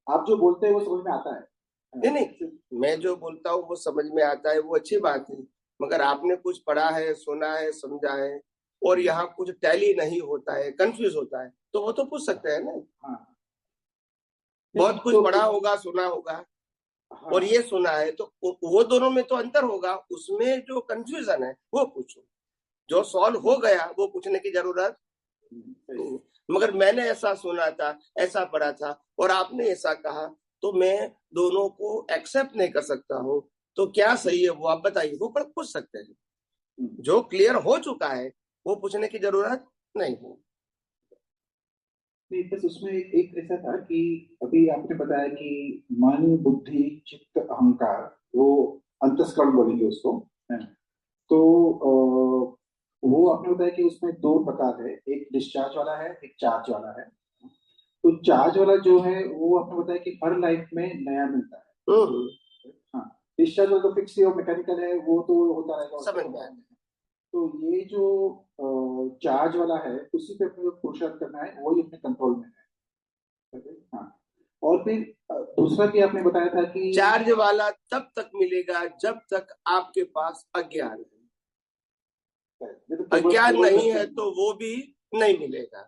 आप जो बोलते हैं वो समझ में आता है। नहीं, मैं जो बोलता हूँ वो समझ में आता है, वो अच्छी बात है। मगर आपने कुछ पढ़ा है, सुना है, समझा है, और यहाँ कुछ टैली नहीं होता है, कंफ्यूज होता है, तो वो तो पूछ सकते हैं ना। हाँ। बहुत कुछ पढ़ा होगा, सुना होगा, हाँ, और ये सुना है, तो वो दोनों में तो अंतर होगा। उसमें जो कंफ्यूजन है वो पूछो, जो सॉल्व हो गया वो पूछने की जरूरत नहीं। मगर मैंने ऐसा सुना था, ऐसा पढ़ा था, और आपने ऐसा कहा, तो मैं दोनों को एक्सेप्ट नहीं कर सकता हूँ, तो क्या सही है वो आप बताइए। वो पूछ सकते हैं। जो क्लियर हो चुका है वो पूछने की जरूरत नहीं है। बस उसमें एक ऐसा था कि अभी आपने बताया कि मन, बुद्धि, चित्त, अहंकार, वो अंतस्करण बोलेंगे उसको, है ना। तो वो आपने बताया कि उसमें दो प्रकार है, एक डिस्चार्ज वाला है, एक चार्ज वाला है। तो चार्ज वाला जो है वो आपने बताया कि हर लाइफ में नया मिलता है। हाँ, डिस्चार्ज वाला तो फिक्स है और मैकेनिकल है, वो तो होता रहेगा। तो ये जो चार्ज वाला है उसी पे अपने को पुरुषार्थ करना है, वही अपने कंट्रोल में है। हाँ, और फिर दूसरा भी आपने बताया था कि चार्ज वाला तब तक मिलेगा जब तक आपके पास अज्ञान है। अज्ञान नहीं है तो वो भी नहीं मिलेगा,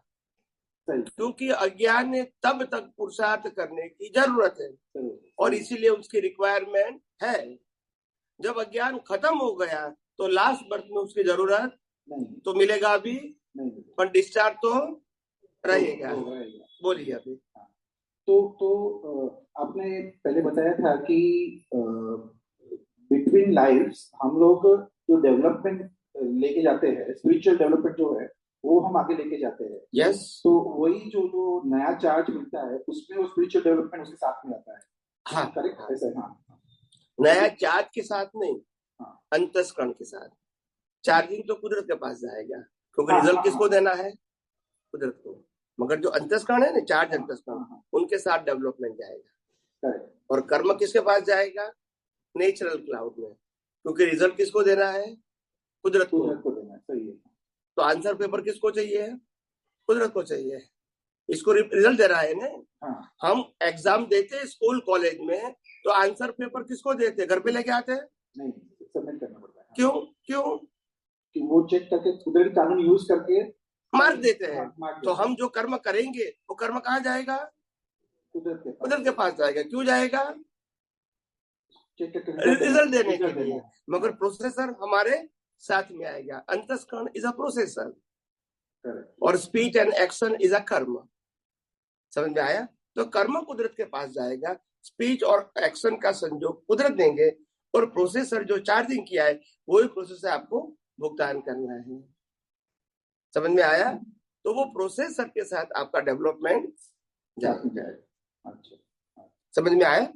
क्योंकि अज्ञान है तब तक पुरुषार्थ करने की जरूरत है और इसीलिए उसकी रिक्वायरमेंट है। जब अज्ञान खत्म हो गया तो लास्ट बर्थ में उसकी जरूरत तो मिलेगा भी, पर डिस्चार्ज तो रहेगा। बोलिए अभी। तो आपने पहले बताया था कि बिटवीन लाइफ्स हम लोग जो डेवलपमेंट लेके जाते हैं, स्पिरिचुअल डेवलपमेंट जो है वो हम आगे लेके जाते हैं। यस। तो वही जो नया चार्ज मिलता है उसमें वो स्पिरिचुअल डेवलपमेंट उसके साथ में आता है। हाँ, करेक्ट, ऐसा है। हाँ, नया चार्ज के साथ नहीं, हाँ, अंतस्करण के साथ। चार्जिंग तो कुदरत के पास जाएगा, क्योंकि हाँ, रिजल्ट हाँ, किसको हाँ, देना है? कुदरत को। मगर जो अंतस्करण है ना, चार्ज अंतस्करण, हाँ, उनके साथ डेवलपमेंट जाएगा। करेक्ट। और कर्म किसके पास जाएगा? नेचुरल क्लाउड में, क्योंकि रिजल्ट किसको देना है? कुदरत को। कुदरत को देना है, सही है। तो आंसर पेपर किसको चाहिए? कुदरत को चाहिए। इसको रिजल्ट दे रहा है ना। हाँ, हम एग्जाम देते हैं स्कूल कॉलेज में, तो आंसर पेपर किसको देते? घर पे लेके आते हैं? नहीं, सबमिट करना पड़ता है। क्यों? क्यों? कि वो चेक करके कुदरती कानून यूज करके मार्क देते हैं। मार्क तो हम जो कर्म करेंगे वो कर्म कहाँ जाएगा? कुदरत के पास जाएगा। क्यों जाएगा? चेक करके रिजल्ट देने के लिए। मगर प्रोसेसर हमारे साथ में आएगा। अंतस्करण इज अ प्रोसेसर और speech and action is a कर्म। समझ में आया? तो कर्म कुदरत के पास जाएगा, स्पीच और एक्शन का संयोग कुदरत देंगे, और प्रोसेसर जो चार्जिंग किया है वही प्रोसेसर आपको भुगतान करना है। समझ में आया? तो वो प्रोसेसर के साथ आपका डेवलपमेंट जाएगा। अच्छा, समझ में आया?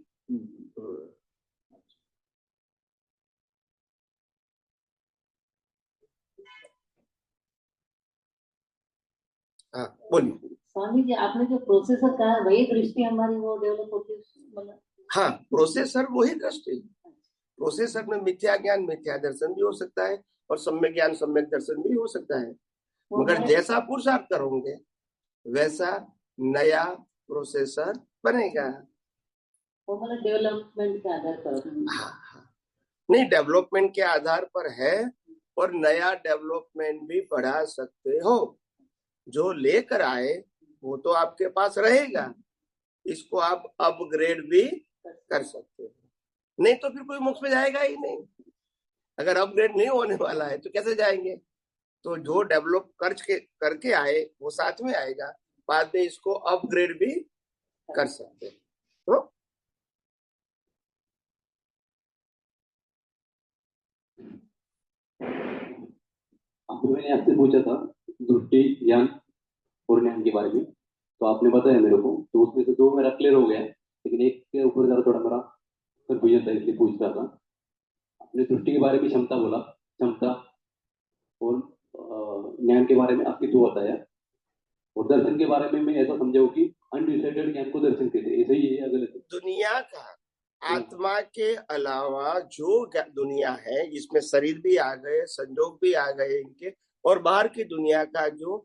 हाँ, बोलिए। स्वामी जी, आपने जो प्रोसेसर कहा है वही दृष्टि हमारी वो डेवलप होती है, मतलब? हाँ, प्रोसेसर वही दृष्टि। प्रोसेसर में मिथ्या ज्ञान मिथ्या दर्शन भी हो सकता है और सम्यक ज्ञान सम्यक दर्शन भी हो सकता है। मगर जैसा पुरुषार्थ करोगे वैसा नया प्रोसेसर बनेगा। वो मतलब डेवलपमेंट के आधार पर। हाँ, नहीं, डेवलपमेंट के आधार पर है, और नया डेवलपमेंट भी बढ़ा सकते हो। जो लेकर आए वो तो आपके पास रहेगा, इसको आप अपग्रेड भी कर सकते हो। नहीं तो फिर कोई मोक्ष में जाएगा ही नहीं। अगर अपग्रेड नहीं होने वाला है तो कैसे जाएंगे? तो जो डेवलप करके आए वो साथ में आएगा, बाद में इसको अपग्रेड भी कर सकते हैं। तो मैंने आपसे पूछा था दृष्टि, ज्ञान और ज्ञान के बारे में, तो आपने बताया मेरे को, तो उसमें से दो मेरा क्लियर हो गया, लेकिन एक के ऊपर जरा थोड़ा मेरा कंफ्यूजन था, इसलिए पूछ रहा था। आपने दृष्टि के बारे में क्षमता बोला, क्षमता, और ज्ञान के बारे में अस्तित्व बताया, और दर्शन के बारे में मैं ऐसा समझाऊं कि अनडिसाइडेड ज्ञान को दर्शन कहते हैं। ऐसा ही है या गलत है? दुनिया का आत्मा के अलावा जो दुनिया है, जिसमें शरीर भी आ गए, संयोग भी आ गए इनके, और बाहर की दुनिया का जो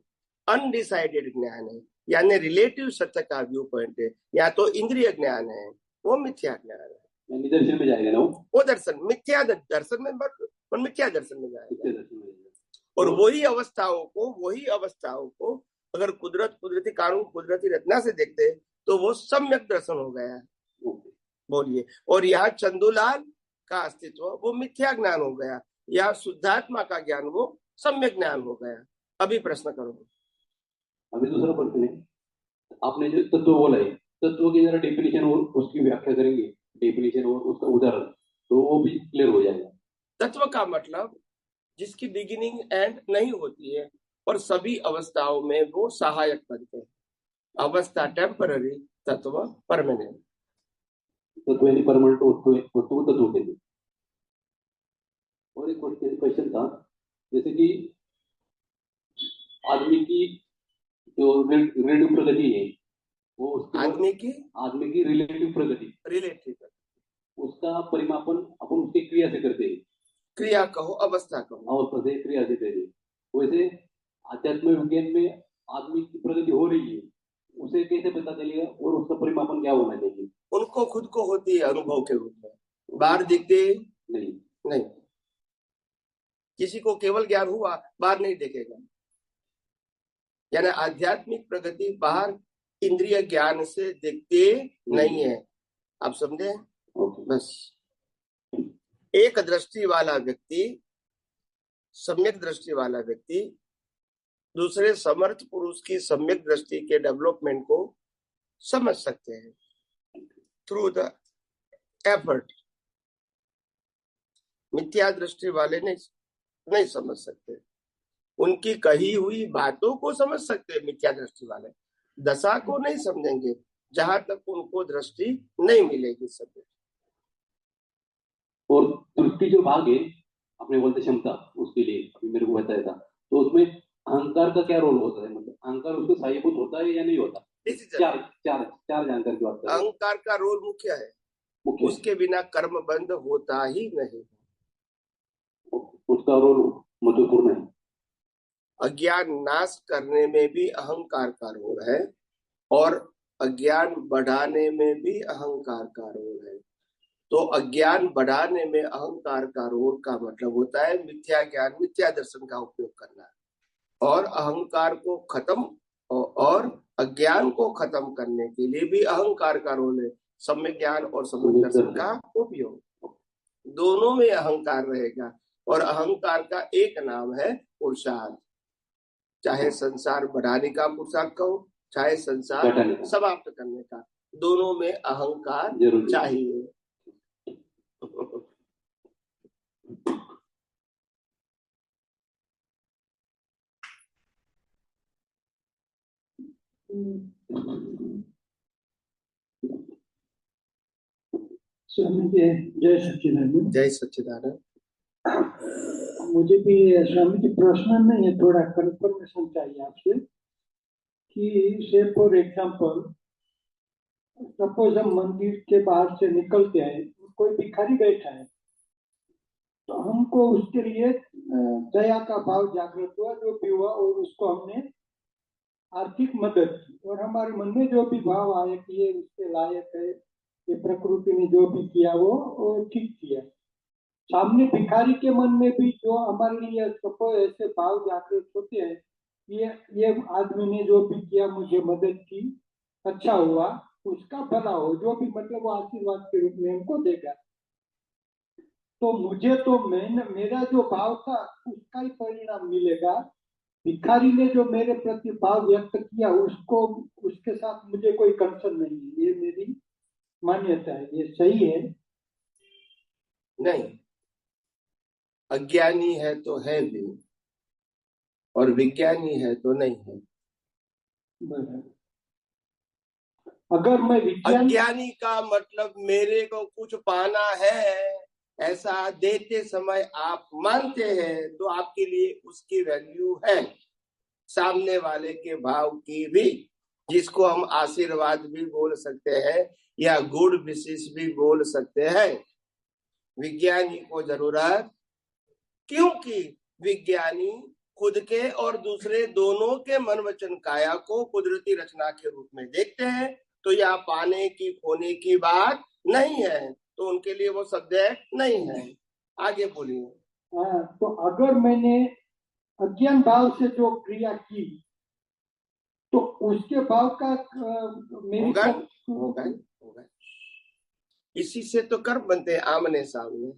अनडिसाइडेड ज्ञान है, यानी रिलेटिव सत्य का व्यू पॉइंट है, या तो इंद्रिय ज्ञान है, वो मिथ्या ज्ञान है। दर्शन में जाएगा ना वो दर्शन, मिथ्या दर्शन में, और मिथ्या दर्शन में जाएगा। और वही अवस्थाओं को अगर कुदरती कानून, कुदरती रचना से देखते तो वो सम्यक दर्शन हो गया। बोलिए। और यहाँ चंदूलाल का अस्तित्व वो मिथ्या ज्ञान हो गया, या शुद्धात्मा का ज्ञान वो सम्यक ज्ञान हो गया। अभी प्रश्न करो। अभी दूसरा प्रश्न है, आपने जो तत्व बोला है, तत्व की जरा डेफिनेशन और उसकी व्याख्या करेंगे, डेफिनेशन और उसका उदाहरण, तो वो भी क्लियर हो जाएगा। तत्व का मतलब जिसकी बिगिनिंग एंड नहीं होती है, और सभी अवस्थाओं में वो सहायक बनते हैं। अवस्था टेम्पररी, तत्व परमानेंट। तत्व यानी परमानेंट वस्तु को तत्व कहते हैं। और एक क्वेश्चन था, जैसे कि आदमी की जो रिलेटिव प्रगति है, वो आदमी की रिलेटिव प्रगति, रिलेटिव, उसका परिमापन अपन उसकी क्रिया से करते हैं। क्रिया कहो, अवस्था कहो। अवस्था से क्रिया से तेरी। वैसे आध्यात्मिक विज्ञान में आदमी की प्रगति हो रही है, उसे कैसे पता चलेगा और उसका परिमापन क्या होना चाहिए? उनको खुद को होती है अनुभव के रूप में, बाहर दिखते नहीं। नहीं। किसी को केवल ज्ञान हुआ, बाहर नहीं देखेगा। यानी आध्यात्मिक प्रगति बाहर इंद्रिय ज्ञान से दिखते नहीं है। आप समझे? बस एक दृष्टि वाला व्यक्ति, सम्यक दृष्टि वाला व्यक्ति दूसरे समर्थ पुरुष की सम्यक दृष्टि के डेवलपमेंट को समझ सकते हैं थ्रू द एफर्ट। मिथ्या दृष्टि वाले नहीं समझ सकते। उनकी कही हुई बातों को समझ सकते हैं मिथ्या दृष्टि वाले, दशा को नहीं समझेंगे जहां तक उनको दृष्टि नहीं मिलेगी सब। और दृष्टि जो भाग है, अपने बोलते क्षमता, उसके लिए अभी मेरे को बताया था, तो उसमें अहंकार का क्या रोल होता है? मतलब अहंकार उसके सहायभूत होता है या नहीं होता? चार जानकार की बात करें। अहंकार का रोल मुख्य है, उसके बिना कर्म बंद होता ही नहीं। उसका रोल महत्वपूर्ण है। अज्ञान नाश करने में भी अहंकार का रोल है और अज्ञान बढ़ाने में भी अहंकार का रोल है। तो अज्ञान बढ़ाने में अहंकार का रोल का मतलब होता है मिथ्या ज्ञान, मिथ्या दर्शन का उपयोग करना, और अहंकार को खत्म और अज्ञान को खत्म करने के लिए भी अहंकार का रोल है, सम्यक ज्ञान और सम्यक दर्शन का उपयोग। दोनों में अहंकार रहेगा और अहंकार का एक नाम है पुरुषार्थ। चाहे संसार बढ़ाने का पुरुषार्थ कहो, चाहे संसार समाप्त करने का, दोनों में अहंकार चाहिए। स्वामी जी जय सच्चिदानंद। जय सच्चिदानंद। मुझे भी स्वामी जी प्रश्न नहीं है, थोड़ा कंफर्मेशन चाहिए आपसे कि से फॉर एग्जाम्पल सपोज हम मंदिर के बाहर से निकलते हैं, कोई भिखारी बैठा है, तो हमको उसके लिए दया का भाव जागृत हुआ, जो भी हुआ, और उसको हमने आर्थिक मदद की, और हमारे मन में जो भी भाव आया कि ये उसके लायक है, ये प्रकृति ने जो भी किया वो ठीक किया। सामने भिखारी के मन में भी जो हमारे लिए सपोज ऐसे भाव जागृत होते हैं, ये आदमी ने जो भी किया, मुझे मदद की, अच्छा हुआ, उसका भला हो, जो भी मतलब वो आशीर्वाद के रूप में हमको देगा। तो मुझे तो मेरा जो भाव था उसका ही परिणाम मिलेगा। भिखारी ने जो मेरे प्रति भाव व्यक्त किया उसको, उसके साथ मुझे कोई कंसर्न नहीं है, ये मेरी मान्यता है। ये सही है? नहीं, अज्ञानी है तो है भी और विज्ञानी है तो नहीं है। अगर मैं अज्ञानी का मतलब मेरे को कुछ पाना है ऐसा देते समय आप मानते हैं तो आपके लिए उसकी वैल्यू है, सामने वाले के भाव की भी, जिसको हम आशीर्वाद भी बोल सकते हैं या गुड विशेष भी बोल सकते हैं। विज्ञानी को जरूरत, क्योंकि विज्ञानी खुद के और दूसरे दोनों के मन वचन काया को कुदरती रचना के रूप में देखते हैं, तो यह पाने की खोने की बात नहीं है, तो उनके लिए वो सब्जेक्ट नहीं है। आगे बोलिए। तो अगर मैंने अज्ञान भाव से जो क्रिया की तो उसके भाव का होगा। इसी से तो कर्म बनते हैं आमने सामने।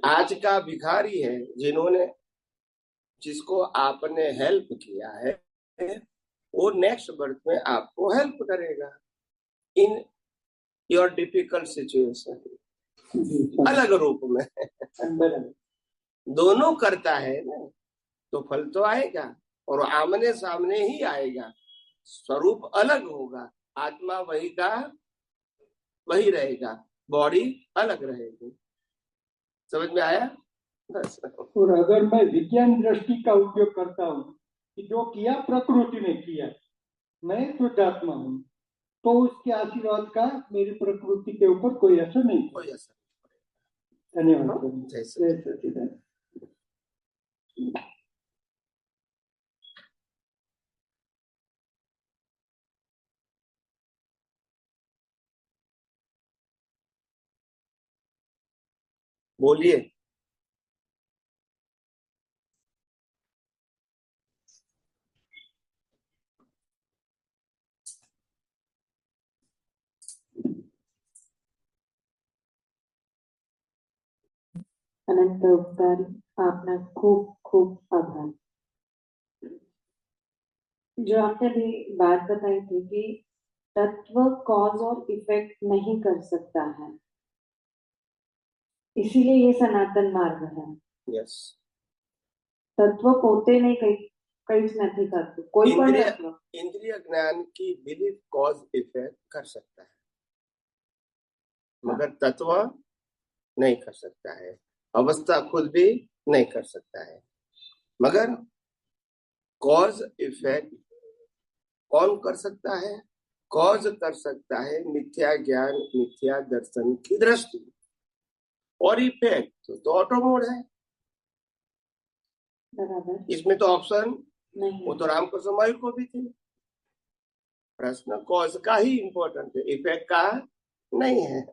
आज का भिखारी है जिसको आपने हेल्प किया है, वो नेक्स्ट बर्थ में आपको हेल्प करेगा इन योर डिफिकल्ट सिचुएशन, अलग रूप में। दोनों करता है ना, तो फल तो आएगा और आमने सामने ही आएगा। स्वरूप अलग होगा, आत्मा वही का वही रहेगा, बॉडी अलग रहेगी। समझ में आया? बस। और अगर मैं विज्ञान दृष्टि का उपयोग करता हूँ कि जो किया प्रकृति ने किया, मैं शुद्धात्मा हूँ, तो उसके आशीर्वाद का मेरी प्रकृति के ऊपर कोई असर नहीं कोई असर धन्यवाद नहीं। जय जैसे सच्चिदानंद। बोलिए। अनंत उपकारी आपका खूब खूब आभार। जो आपने भी बात बताई थी कि तत्व कॉज और इफेक्ट नहीं कर सकता है, इसीलिए ये सनातन मार्ग है। यस, तत्व पोते नहीं कई નથી કરતું કોઈ પણ इंद्रिय તત્વ इंद्रिय ज्ञान की बिलीफ कॉज इफेक्ट कर सकता है, मगर तत्व नहीं कर सकता है। अवस्था खुद भी नहीं कर सकता है, मगर कॉज इफेक्ट कौन कर सकता है? कॉज कर सकता है मिथ्या ज्ञान, मिथ्या दर्शन की दृष्टि, और इफेक्ट तो ऑटो मोड है। बराबर इसमें तो ऑप्शन नहीं वो तो रामकृष्ण मायू को भी थी। प्रश्न कॉज का ही इंपॉर्टेंट है, इफेक्ट का नहीं है।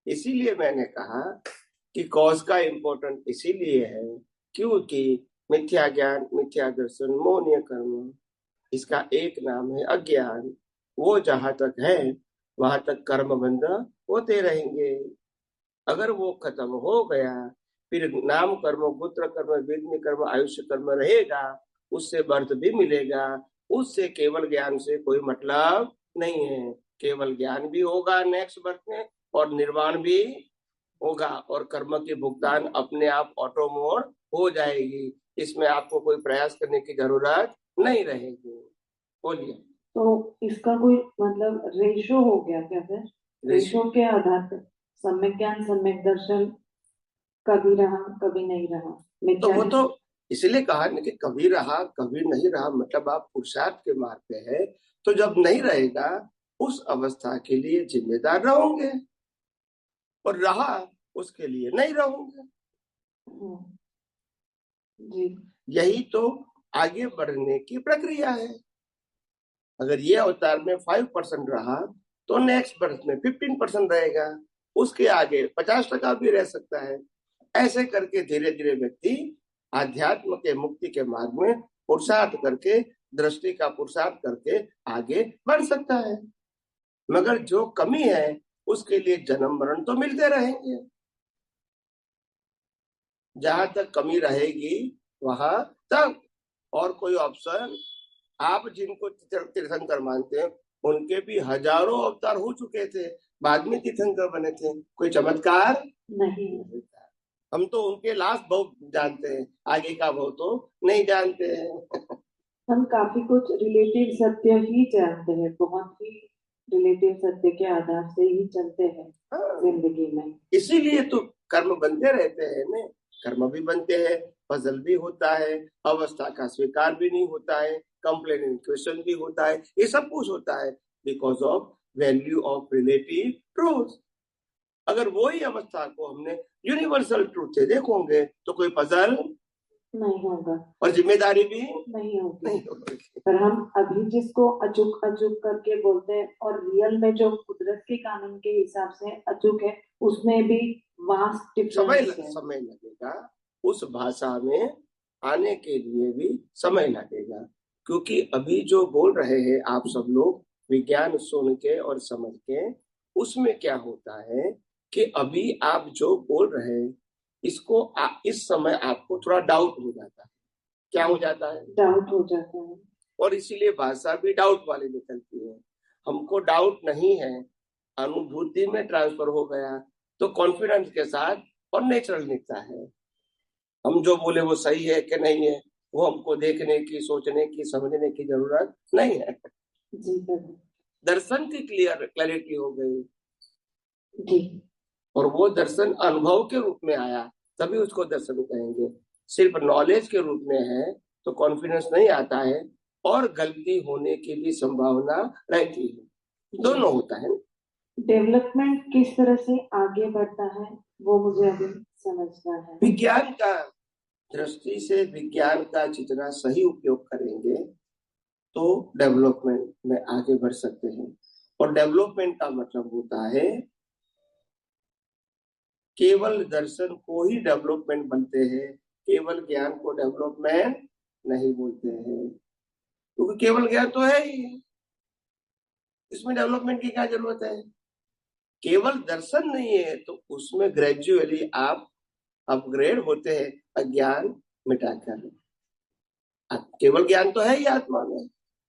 इसीलिए मैंने कहा कि कॉज का इंपॉर्टेंट इसीलिए है क्योंकि मिथ्या ज्ञान, मिथ्या दर्शन, मौनीय कर्म, इसका एक नाम है अज्ञान। वो जहां तक है वहां तक कर्म बंध होते रहेंगे। अगर वो खत्म हो गया फिर नाम कर्म, गोत्र कर्म, वेदनी कर्म, आयुष्य कर्म रहेगा, उससे बर्थ भी मिलेगा। उससे केवल ज्ञान से कोई मतलब नहीं है। केवल ज्ञान भी होगा नेक्स्ट बर्थ में, और निर्वाण भी होगा, और कर्म के भुगतान अपने आप ऑटो मोड हो जाएगी। इसमें आपको कोई प्रयास करने की जरूरत नहीं रहेगी। बोलिए। तो इसका कोई मतलब रेशो हो गया क्या फिर? रेशो के आधार पर सम्यक ज्ञान, सम्यक दर्शन कभी रहा कभी नहीं रहा। तो वो तो इसलिए कहा ना कि कभी रहा कभी नहीं रहा, मतलब आप पुरुषार्थ के मार्ग पे है, तो जब नहीं रहेगा उस अवस्था के लिए जिम्मेदार रहोगे, और रहा उसके लिए नहीं रहोगे। जी यही तो आगे बढ़ने की प्रक्रिया है। अगर ये अवतार में 5% रहा तो नेक्स्ट बर्थ में 15% रहेगा, उसके आगे 50% भी रह सकता है। ऐसे करके धीरे धीरे व्यक्ति आध्यात्म के मुक्ति के मार्ग में पुरुषार्थ करके, दृष्टि का पुरुषार्थ करके आगे बढ़ सकता है। मगर जो कमी है उसके लिए जन्म मरण तो मिलते रहेंगे। जहां तक कमी रहेगी वहां तक, और कोई ऑप्शन, आप जिनको तीर्थंकर मानते हैं उनके भी हजारों अवतार हो चुके थे, बाद में तीर्थंकर बने थे। कोई चमत्कार नहीं। हम तो उनके लास्ट भाव जानते हैं, आगे का भाव तो नहीं जानते हैं। हम काफी कुछ रिलेटिव सत्य ही जानते हैं, बहुत ही रिलेटिव सत्य के आधार से ही चलते हैं जिंदगी में। इसीलिए तो कर्म बनते रहते हैं ना, कर्म भी बनते हैं, पजल भी होता है, अवस्था का स्वीकार भी नहीं होता है, कंप्लेनिंग क्वेश्चन भी होता है, ये सब कुछ होता है because of value of relative truth. अगर वही अवस्था को हमने यूनिवर्सल ट्रूथ से देखोगे तो कोई पजल नहीं होगा और जिम्मेदारी भी नहीं होगी। नहीं होगी। पर हम अभी जिसको अचूक अचूक करके बोलते हैं, और रियल में जो कुदरत के कानून के हिसाब से अचूक है, उसमें भी वास्ट डिफरेंस है। समय लगेगा, उस भाषा में आने के लिए भी समय लगेगा। क्योंकि अभी जो बोल रहे हैं आप सब लोग विज्ञान सुन के और समझ के, उसमें क्या होता है कि अभी आप जो बोल रहे हैं इसको इस समय आपको थोड़ा डाउट हो जाता है। क्या हो जाता है? डाउट हो जाता है, और इसीलिए भाषा भी डाउट वाली निकलती है। हमको डाउट नहीं है, अनुभूति में ट्रांसफर हो गया तो कॉन्फिडेंस के साथ और नेचुरल निकलता है। हम जो बोले वो सही है कि नहीं है, वो हमको देखने की, सोचने की, समझने की जरूरत नहीं है। जी दर्शन की क्लैरिटी हो गई जी, और वो दर्शन अनुभव के रूप में आया, तभी उसको दर्शन कहेंगे। सिर्फ नॉलेज के रूप में है तो कॉन्फिडेंस नहीं आता है, और गलती होने की भी संभावना रहती है। दोनों होता है। डेवलपमेंट किस तरह से आगे बढ़ता है वो मुझे अभी समझना है। विज्ञान का दृष्टि से विज्ञान का जितना सही उपयोग करेंगे तो डेवलपमेंट में आगे बढ़ सकते हैं। और डेवलपमेंट का मतलब होता है केवल दर्शन को ही डेवलपमेंट बनते हैं, केवल ज्ञान को डेवलपमेंट नहीं बोलते हैं, क्योंकि केवल ज्ञान तो है ही, इसमें डेवलपमेंट की क्या जरूरत है। केवल दर्शन नहीं है तो उसमें ग्रेजुअली आप अपग्रेड होते हैं अज्ञान मिटाकर। केवल ज्ञान तो है ही आत्मा में,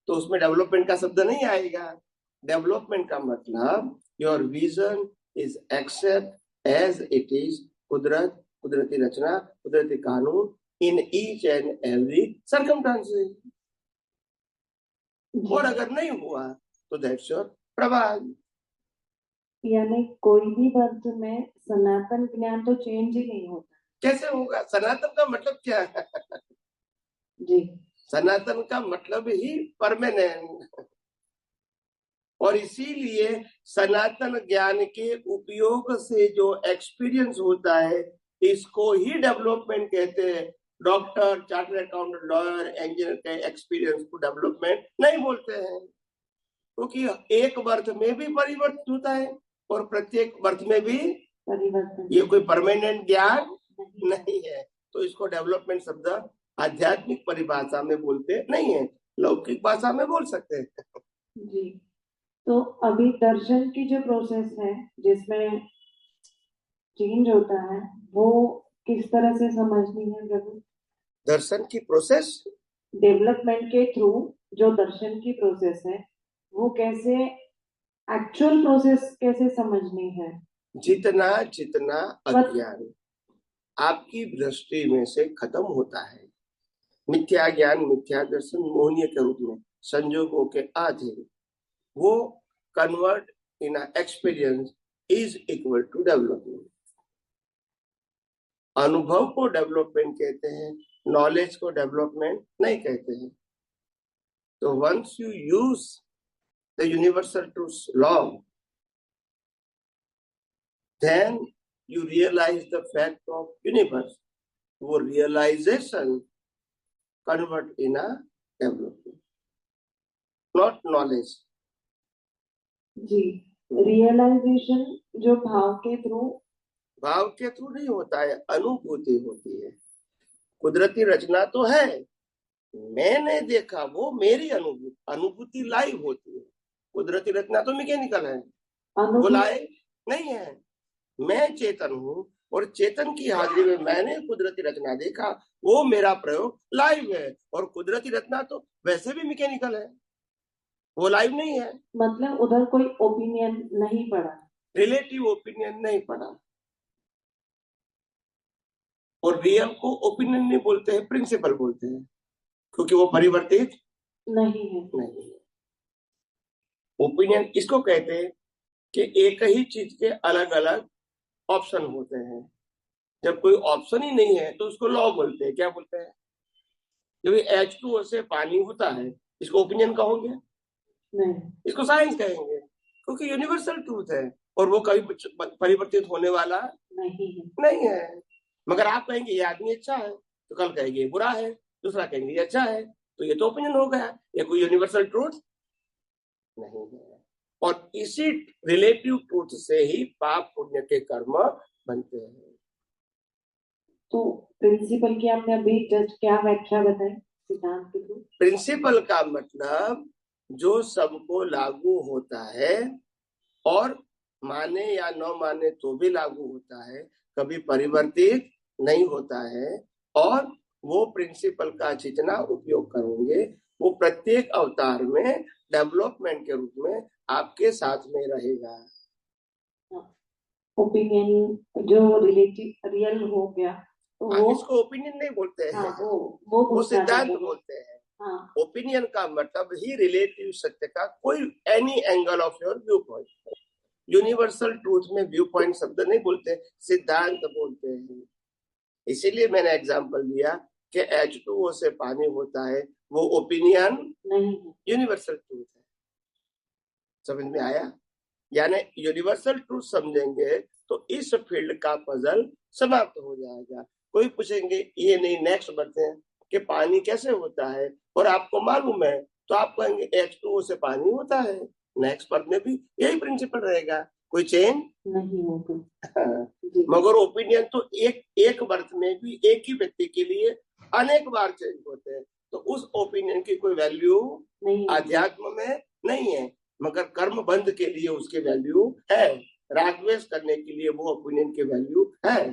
तो उसमें डेवलपमेंट का शब्द नहीं आएगा। डेवलपमेंट का मतलब your vision is accept as it is कुदरत, कुदरती रचना, कुदरती कानून in each and every circumstances. और अगर नहीं हुआ तो दैट्स योर प्रभाव। यानी कोई भी वर्ग में सनातन ज्ञान तो चेंज ही नहीं होता। कैसे होगा? सनातन का मतलब क्या है? जी, सनातन का मतलब ही परमानेंट। और इसीलिए सनातन ज्ञान के उपयोग से जो एक्सपीरियंस होता है इसको ही डेवलपमेंट कहते हैं। Doctor, chartered accountant, lawyer, engineer के एक्सपीरियंस को डेवलपमेंट नहीं बोलते हैं, क्योंकि एक बर्थ में भी परिवर्तन होता है और प्रत्येक बर्थ में भी परिवर्तन। ये कोई परमानेंट ज्ञान नहीं है, तो इसको डेवलपमेंट शब्द आध्यात्मिक परिभाषा में बोलते नहीं है, लौकिक भाषा में बोल सकते हैं। जी, तो अभी दर्शन की जो प्रोसेस है जिसमें चेंज होता है वो किस तरह से समझनी है प्रभु? दर्शन की प्रोसेस डेवलपमेंट के थ्रू जो दर्शन की प्रोसेस है वो कैसे, एक्चुअल प्रोसेस कैसे समझनी है? जितना जितना अज्ञान आपकी दृष्टि में से खत्म होता है, मिथ्या ज्ञान, मिथ्या दर्शन, मोहनीय के रूप में संजोगों के अधीन, वो convert in experience is equal to development. अनुभव को डेवलपमेंट कहते हैं, नॉलेज को डेवलपमेंट नहीं कहते हैं। तो once you use the universal truth law, then you realize the fact of universe. वो realization convert in a development, not knowledge. जी, रियलाइजेशन जो भाव के थ्रू नहीं होता है, अनुभूति होती है। कुदरती रचना तो है, मैंने देखा, वो मेरी अनुभूति लाइव होती है। कुदरती रचना तो मैकेनिकल है, वो लाइव नहीं है। मैं चेतन हूँ और चेतन की हाजिरी में मैंने कुदरती रचना देखा, वो मेरा प्रयोग लाइव है। और कुदरती रचना तो वैसे भी मैकेनिकल है, वो लाइव नहीं है। मतलब उधर कोई ओपिनियन नहीं पड़ा, रिलेटिव ओपिनियन नहीं पड़ा। और रियल को ओपिनियन नहीं बोलते हैं, प्रिंसिपल बोलते हैं, क्योंकि वो परिवर्तित नहीं है। ओपिनियन इसको कहते हैं कि एक ही चीज के अलग अलग ऑप्शन होते हैं। जब कोई ऑप्शन ही नहीं है तो उसको लॉ बोलते हैं। क्या बोलते हैं? जब H2O से पानी होता है, इसको ओपिनियन कहोगे? नहीं, इसको साइंस कहेंगे, क्योंकि यूनिवर्सल ट्रूथ है और वो कभी परिवर्तित होने वाला नहीं है। मगर आप कहेंगे ये आदमी अच्छा है, तो कल कहेंगे ये बुरा है, दूसरा कहेंगे ये अच्छा है, तो ये तो ओपिनियन हो गया, ये कोई यूनिवर्सल ट्रूथ नहीं है। और इसी रिलेटिव ट्रूथ से ही पाप पुण्य के कर्म बनते हैं। तो प्रिंसिपल की आपने अभी जस्ट क्या व्याख्या बताई सिद्धांत के थ्रू? प्रिंसिपल का मतलब जो सबको लागू होता है और माने या न माने तो भी लागू होता है, कभी परिवर्तित नहीं होता है। और वो प्रिंसिपल का जितना उपयोग करोगे वो प्रत्येक अवतार में डेवलपमेंट के रूप में आपके साथ में रहेगा। ओपिनियन जो रियल हो गया तो वो इसको ओपिनियन नहीं बोलते हैं, वो सिद्धांत बोलते हैं। ओपिनियन का मतलब ही रिलेटिव सत्य का कोई any angle of your view point. Universal truth में व्यू पॉइंट शब्द नहीं बोलते, सिद्धांत बोलते हैं। इसीलिए मैंने एग्जांपल दिया कि H2O से पानी होता है, वो ओपिनियन नहीं, यूनिवर्सल ट्रूथ है। समझ में आया? यानी यूनिवर्सल ट्रूथ समझेंगे तो इस फील्ड का पजल समाप्त हो जाएगा। कोई पूछेंगे ये नहीं, नेक्स्ट बढ़ते हैं कि पानी कैसे होता है और आपको मालूम है, तो आप कहेंगे H2O से पानी होता है। नेक्स्ट पद में भी यही प्रिंसिपल रहेगा, कोई चेंज नहीं होगा। मगर ओपिनियन तो एक बर्थ में भी एक ही व्यक्ति के लिए अनेक बार चेंज होते हैं, तो उस ओपिनियन की कोई वैल्यू आध्यात्म में नहीं है, मगर कर्म बंध के लिए उसकी वैल्यू है, रागद्वेष करने के लिए वो ओपिनियन की वैल्यू है।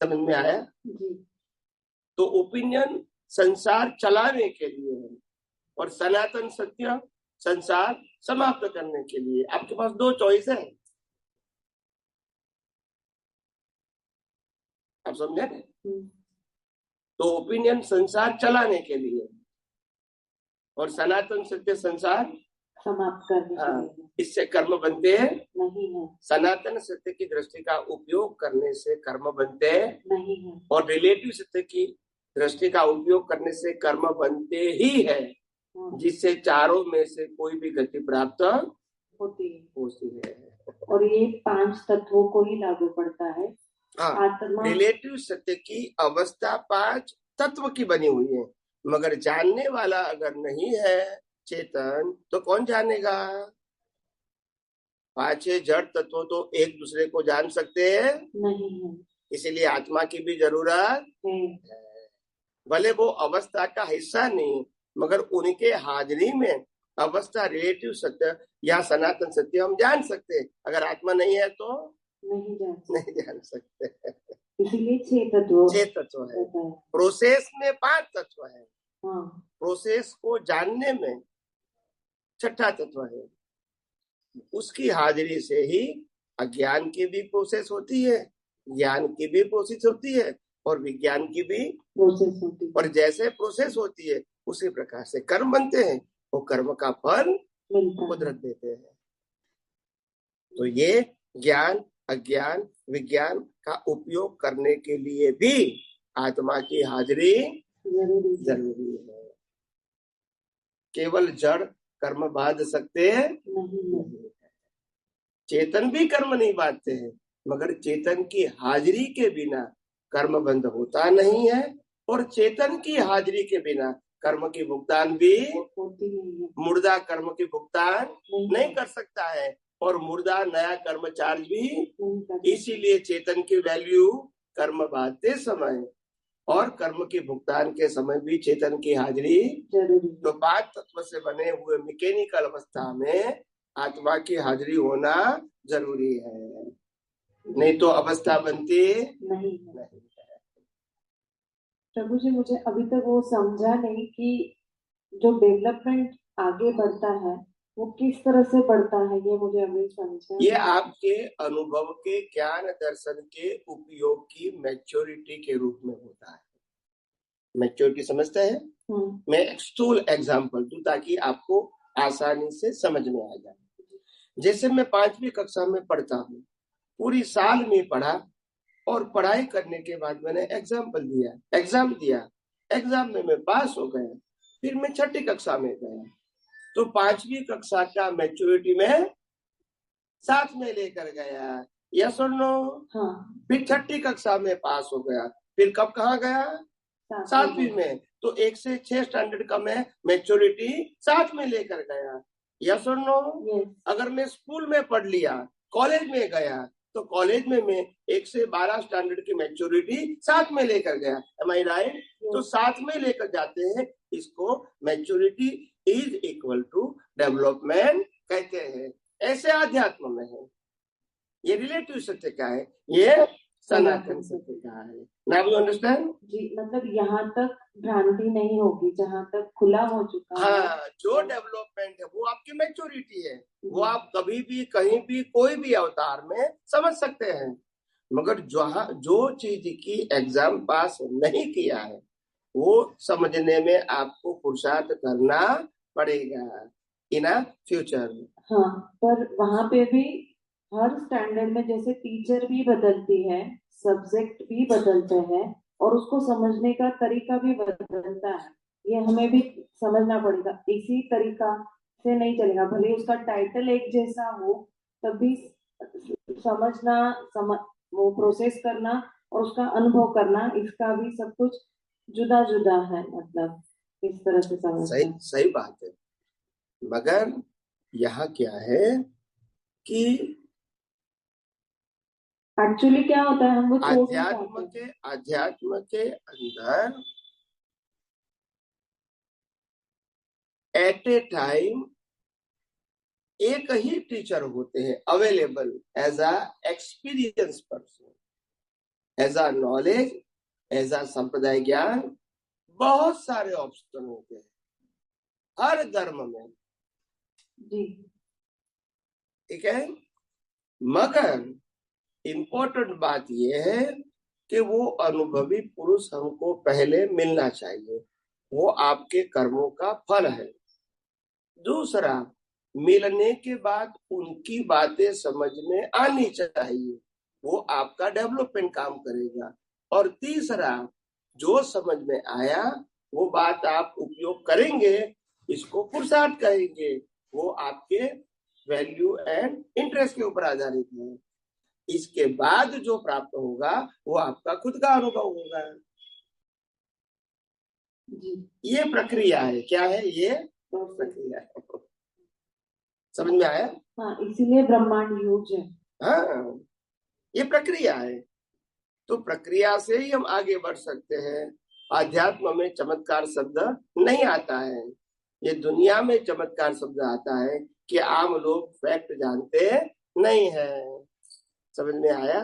समझ में आया? तो ओपिनियन संसार चलाने के लिए है और सनातन सत्य संसार समाप्त करने के लिए। आपके पास दो चॉइस है, आप समझे? तो ओपिनियन संसार चलाने के लिए और सनातन सत्य संसार समाप्त करने। इससे कर्म बनते हैं नहीं है। सनातन सत्य की दृष्टि का उपयोग करने से कर्म बनते नहीं है। और रिलेटिव सत्य की दृष्टि का उपयोग करने से कर्म बनते ही है, जिससे चारों में से कोई भी गति प्राप्त होती है। और ये 5 तत्वों को ही लागू पड़ता है। रिलेटिव सत्य की अवस्था 5 तत्व की बनी हुई है, मगर जानने वाला अगर नहीं है चेतन तो कौन जानेगा? 5 जड़ तत्व तो एक दूसरे को जान सकते हैं नहीं है, इसीलिए आत्मा की भी जरूरत है। भले वो अवस्था का हिस्सा नहीं, मगर उनके हाजिरी में अवस्था रिलेटिव सत्य या सनातन सत्य हम जान सकते हैं। अगर आत्मा नहीं है तो नहीं जान सकते। इसीलिए 6 तत्व है। प्रोसेस में 5 तत्व है। प्रोसेस को जानने में 6ठा तत्व है। उसकी हाजिरी से ही अज्ञान की भी प्रोसेस होती है, ज्ञान की भी प्रोसेस होती है और विज्ञान की भी प्रोसेस होती है। और जैसे प्रोसेस होती है उसी प्रकार से कर्म बनते हैं, वो कर्म का फल कुदरत देते हैं। तो ये ज्ञान अज्ञान विज्ञान का उपयोग करने के लिए भी आत्मा की हाजिरी जरूरी है। केवल जड़ कर्म बांध सकते हैं नहीं। चेतन भी कर्म नहीं बांधते हैं, मगर चेतन की हाजिरी के बिना कर्म बंद होता नहीं है और चेतन की हाजिरी के बिना कर्म की भुगतान भी मुर्दा कर्म की भुगतान नहीं कर सकता है और मुर्दा नया कर्म चार्ज भी। इसीलिए चेतन की वैल्यू कर्म बांधते समय और कर्म के भुगतान के समय भी चेतन की हाजिरी जरूरी। तो 5 तत्व से बने हुए मैकेनिकल अवस्था में आत्मा की हाजिरी होना जरूरी है, नहीं तो अवस्था बनती नहीं। प्रभु जी, मुझे अभी तक वो समझा नहीं कि जो डेवलपमेंट आगे बढ़ता है वो किस तरह से बढ़ता है, ये मुझे अभी समझा। ये आपके अनुभव के ज्ञान दर्शन के उपयोग की मैच्योरिटी के रूप में होता है। मैच्योरिटी समझते हैं? मैं एक स्थूल एग्जाम्पल दूं ताकि आपको आसानी से समझ में आ जाए। जैसे मैं 5वीं कक्षा में पढ़ता हूँ, पूरी साल में पढ़ा और पढ़ाई करने के बाद मैंने एग्जाम दिया, एग्जाम में मैं पास हो गया। फिर मैं 6ठी कक्षा में गया तो 5वीं कक्षा का मैच्योरिटी में साथ में लेकर गया, यस और नो? फिर 6ठी कक्षा में पास हो गया, फिर कब कहाँ गया? 7वीं में। तो 1 से 6 स्टैंडर्ड का मैं मैच्योरिटी साथ में लेकर गया, यस और नो? अगर मैं स्कूल में पढ़ लिया, कॉलेज में गया तो कॉलेज में मैं 1 से 12 स्टैंडर्ड की मैच्योरिटी साथ में लेकर गया। Am I right? तो साथ में लेकर जाते हैं, इसको maturity is equal to development कहते हैं। ऐसे आध्यात्म में है, ये रिलेटिव सत्य का है, ये सनातन सत्य का है। Now you understand? जी, मतलब यहाँ तक भ्रांति नहीं होगी जहाँ तक खुला हो चुका है। हाँ, जो डेवलपमेंट है वो आपकी मैच्योरिटी है, वो आप कभी भी कहीं भी कोई भी अवतार में समझ सकते हैं। मगर जो चीज की एग्जाम पास नहीं किया है वो समझने में आपको पुरुषार्थ करना पड़ेगा इन फ्यूचर। हाँ, पर वहाँ पे भी हर स्टैंडर्ड में जैसे टीचर भी बदलती है, सब्जेक्ट भी बदलते हैं और उसको समझने का तरीका भी बदलता है, ये हमें भी समझना पड़ेगा। इसी तरीका से नहीं चलेगा, भले उसका टाइटल एक जैसा हो, तभी समझना, वो प्रोसेस करना और उसका अनुभव करना, इसका भी सब कुछ जुदा जुदा है, मतलब इस तरह से समझना। सही बात है। मगर यहाँ क्या है कि एक्चुअली क्या होता है, हम वो छोड़ नहीं पाते। अध्यात्म के अंदर एट ए टाइम एक ही टीचर होते हैं available as a experience person, as a knowledge, as a संप्रदाय ज्ञान। बहुत सारे ऑप्शन होते हैं हर धर्म में, जी, ठीक है। मगर इम्पोर्टेंट बात यह है कि वो अनुभवी पुरुष हमको पहले मिलना चाहिए, वो आपके कर्मों का फल है। दूसरा, मिलने के बाद उनकी बातें समझ में आनी चाहिए, वो आपका डेवलपमेंट काम करेगा। और तीसरा, जो समझ में आया वो बात आप उपयोग करेंगे, इसको पुरुषार्थ कहेंगे, वो आपके वैल्यू एंड इंटरेस्ट के ऊपर आधारित है। इसके बाद जो प्राप्त होगा वो आपका खुद का अनुभव होगा। जी, ये प्रक्रिया है। क्या है ये प्रक्रिया है? समझ में आया? हाँ, इसीलिए ब्रह्मांड योग है। हाँ, ये प्रक्रिया है। तो प्रक्रिया से ही हम आगे बढ़ सकते हैं। आध्यात्म में चमत्कार शब्द नहीं आता है, ये दुनिया में चमत्कार शब्द आता है कि आम लोग फैक्ट जानते नहीं है। समझ में आया?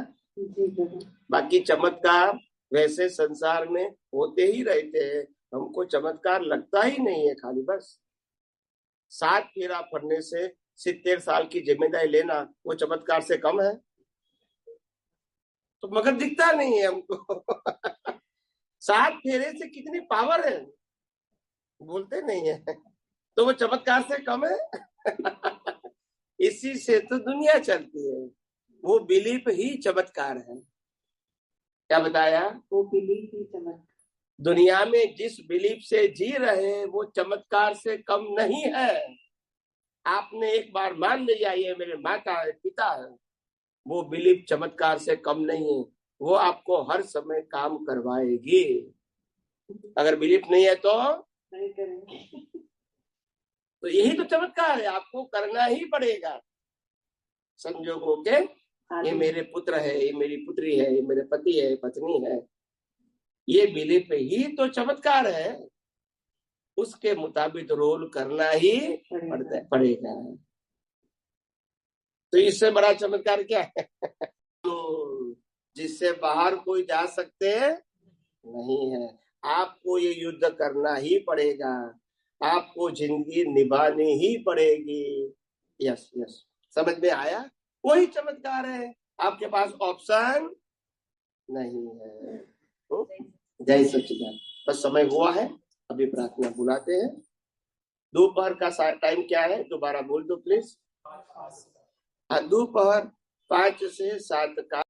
बाकी चमत्कार वैसे संसार में होते ही रहते हैं, हमको चमत्कार लगता ही नहीं है। खाली बस 7 फेरा पड़ने से 70 साल की जिम्मेदारी लेना वो चमत्कार से कम है? तो मगर दिखता नहीं है हमको। 7 फेरे से कितनी पावर है बोलते नहीं है, तो वो चमत्कार से कम है? इसी से तो दुनिया चलती है। वो बिलीफ ही चमत्कार है। क्या बताया? वो बिलीफ ही चमत्कार। दुनिया में जिस बिलीफ से जी रहे हैं वो चमत्कार से कम नहीं है। आपने एक बार मान लिया ये मेरे माता है, पिता है, वो बिलीफ चमत्कार से कम नहीं है, वो आपको हर समय काम करवाएगी। अगर बिलीफ नहीं है तो नहीं करेंगे। तो यही तो चमत्कार है, आपको करना ही पड़ेगा। संजोगों के ये मेरे पुत्र है, ये मेरी पुत्री है, ये मेरे पति है, पत्नी है, ये बिलीफ ही तो चमत्कार है। उसके मुताबिक रोल करना ही पड़ेगा। तो इससे बड़ा चमत्कार क्या है? जिससे बाहर कोई जा सकते नहीं है। आपको ये युद्ध करना ही पड़ेगा, आपको जिंदगी निभानी ही पड़ेगी। यस यस, समझ में आया? वही चमत्कार है, आपके पास ऑप्शन नहीं है। जय सच्चिदानंद। बस समय हुआ है, अभी प्रार्थना बुलाते हैं। दोपहर का टाइम क्या है दोबारा बोल दो प्लीज। दोपहर 5 से 7 का